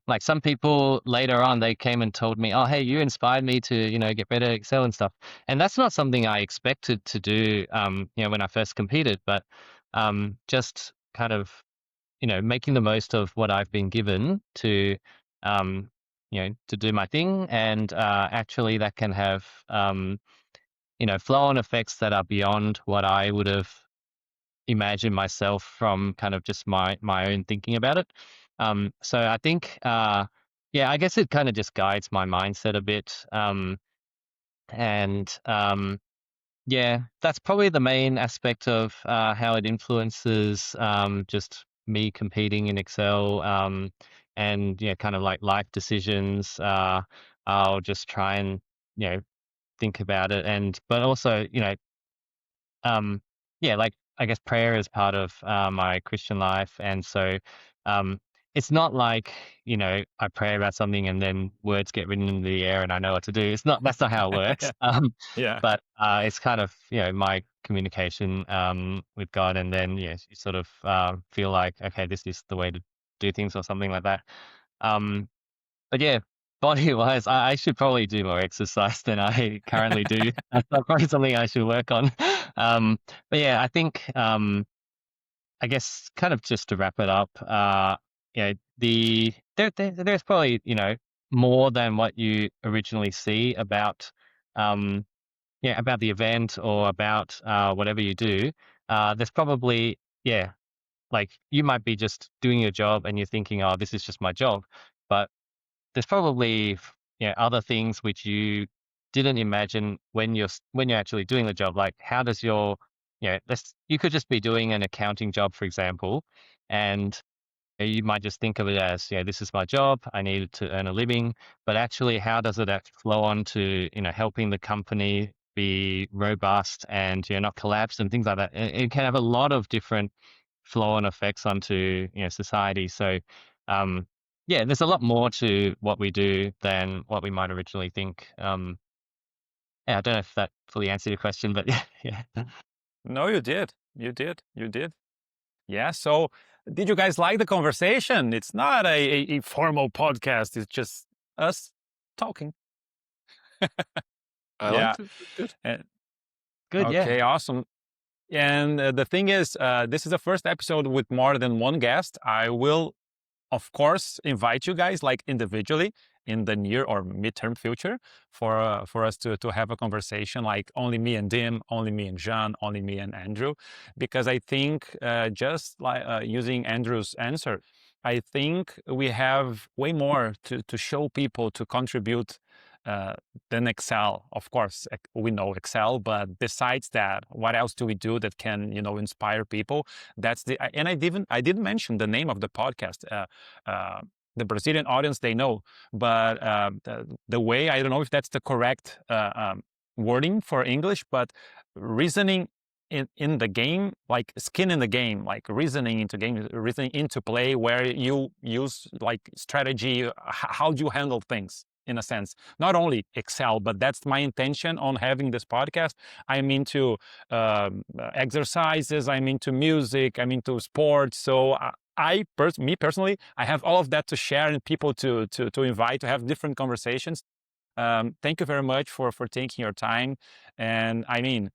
Speaker 3: Like, some people later on, they came and told me, "Oh, hey, you inspired me to, get better at Excel and stuff." And that's not something I expected to do, when I first competed, but just kind of, making the most of what I've been given to, to do my thing, and actually that can have, flow-on effects that are beyond what I would have imagined myself from kind of just my own thinking about it. So I think, I guess it kind of just guides my mindset a bit. And that's probably the main aspect of how it influences just me competing in Excel, and kind of like life decisions. I'll just try and think about it, and but also um, like, I guess prayer is part of my Christian life, and so um, it's not like I pray about something and then words get written in the air and I know what to do. It's not That's not how it works.
Speaker 1: Yeah.
Speaker 3: But it's kind of my communication with God, and then you sort of feel like, okay, this is the way to do things, or something like that. But yeah, body wise, I should probably do more exercise than I currently do. That's probably something I should work on. But yeah, I think I guess, kind of just to wrap it up, there's probably more than what you originally see about about the event, or about whatever you do. There's probably, like, you might be just doing your job and you're thinking, oh, this is just my job, but there's probably other things which you didn't imagine when you're actually doing the job. Like, how does your you could just be doing an accounting job, for example, and you might just think of it as, this is my job, I need to earn a living, but actually, how does it flow on to helping the company be robust and not collapse, and things like that. It can have a lot of different flow-on effects onto society. So there's a lot more to what we do than what we might originally think. I don't know if that fully answered your question, but yeah.
Speaker 1: No, you did. Yeah. So, did you guys like the conversation? It's not a formal podcast. It's just us talking.
Speaker 2: I
Speaker 1: Yeah.
Speaker 2: liked it. Good.
Speaker 3: Good, yeah.
Speaker 1: Okay. Awesome. And the thing is, this is the first episode with more than one guest. I will, of course, invite you guys, like, individually in the near or midterm future for us to have a conversation, like only me and Dim, only me and Jean, only me and Andrew, because I think just like using Andrew's answer, I think we have way more to show people, to contribute than Excel. Of course, we know Excel, but besides that, what else do we do that can, inspire people? And I didn't mention the name of the podcast. The Brazilian audience, they know, but the way, I don't know if that's the correct wording for English, but reasoning in the game, like skin in the game, like reasoning into play, where you use like strategy, how do you handle things in a sense, not only Excel, but that's my intention on having this podcast. I'm into exercises, I'm into music, I'm into sports. So me personally, I have all of that to share and people to invite to have different conversations. Thank you very much for taking your time. And I mean,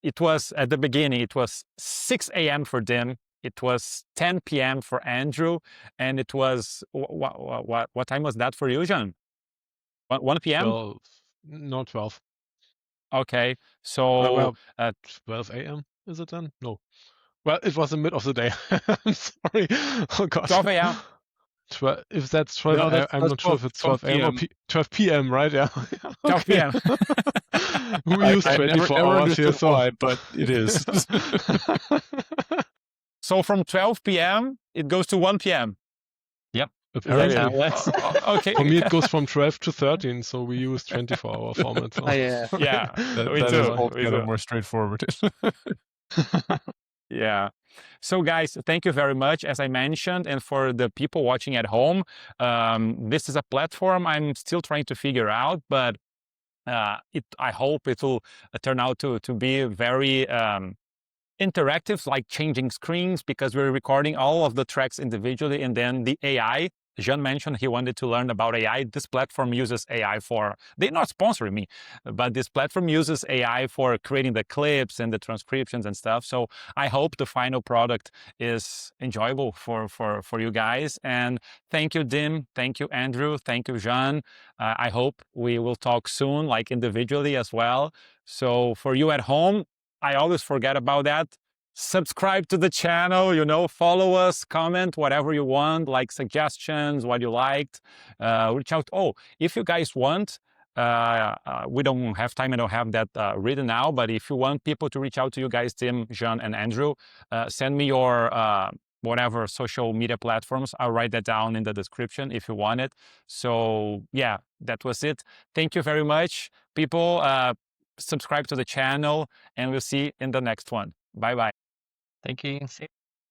Speaker 1: it was at the beginning, it was 6 a.m. for Dim. It was 10 p.m. for Andrew. And it was, what time was that for you, Jean? 1 p.m.?
Speaker 4: 12, no, 12.
Speaker 1: Okay. So,
Speaker 4: 12 a.m. is it then? No. Well, it was the mid of the day. I'm sorry. Oh, God.
Speaker 1: 12 a.m.
Speaker 4: If that's 12,
Speaker 2: No,
Speaker 4: I'm not sure if it's 12 a.m. or 12 p.m., right? Yeah.
Speaker 1: 12 p.m.
Speaker 4: We use 24 hours here, so
Speaker 2: why, but it is.
Speaker 1: So from 12 p.m., it goes to 1 p.m.
Speaker 4: apparently.
Speaker 3: That's how it works.
Speaker 1: Okay.
Speaker 4: For me, it goes from 12 to 13, so we use 24-hour format. So.
Speaker 3: Oh, yeah.
Speaker 1: Yeah.
Speaker 2: That
Speaker 1: We
Speaker 2: is
Speaker 1: do.
Speaker 2: altogether more straightforward.
Speaker 1: Yeah. So guys, thank you very much, as I mentioned, and for the people watching at home, this is a platform I'm still trying to figure out, but I hope it will turn out to be very interactive, like changing screens, because we're recording all of the tracks individually, and then the AI. Jean mentioned he wanted to learn about AI. This platform uses AI they're not sponsoring me, but this platform uses AI for creating the clips and the transcriptions and stuff. So I hope the final product is enjoyable for you guys. And thank you, Dim. Thank you, Andrew. Thank you, Jean. I hope we will talk soon, like individually as well. So for you at home, I always forget about that. Subscribe to the channel, follow us, comment whatever you want, like suggestions, what you liked, reach out. Oh, if you guys want, we don't have time, I don't have that written now, but if you want people to reach out to you guys, Tim, Jean, and Andrew, send me your whatever social media platforms. I'll write that down in the description if you want it. So yeah, that was it. Thank you very much, people. Subscribe to the channel, and we'll see you in the next one. Bye-bye.
Speaker 3: Thank you.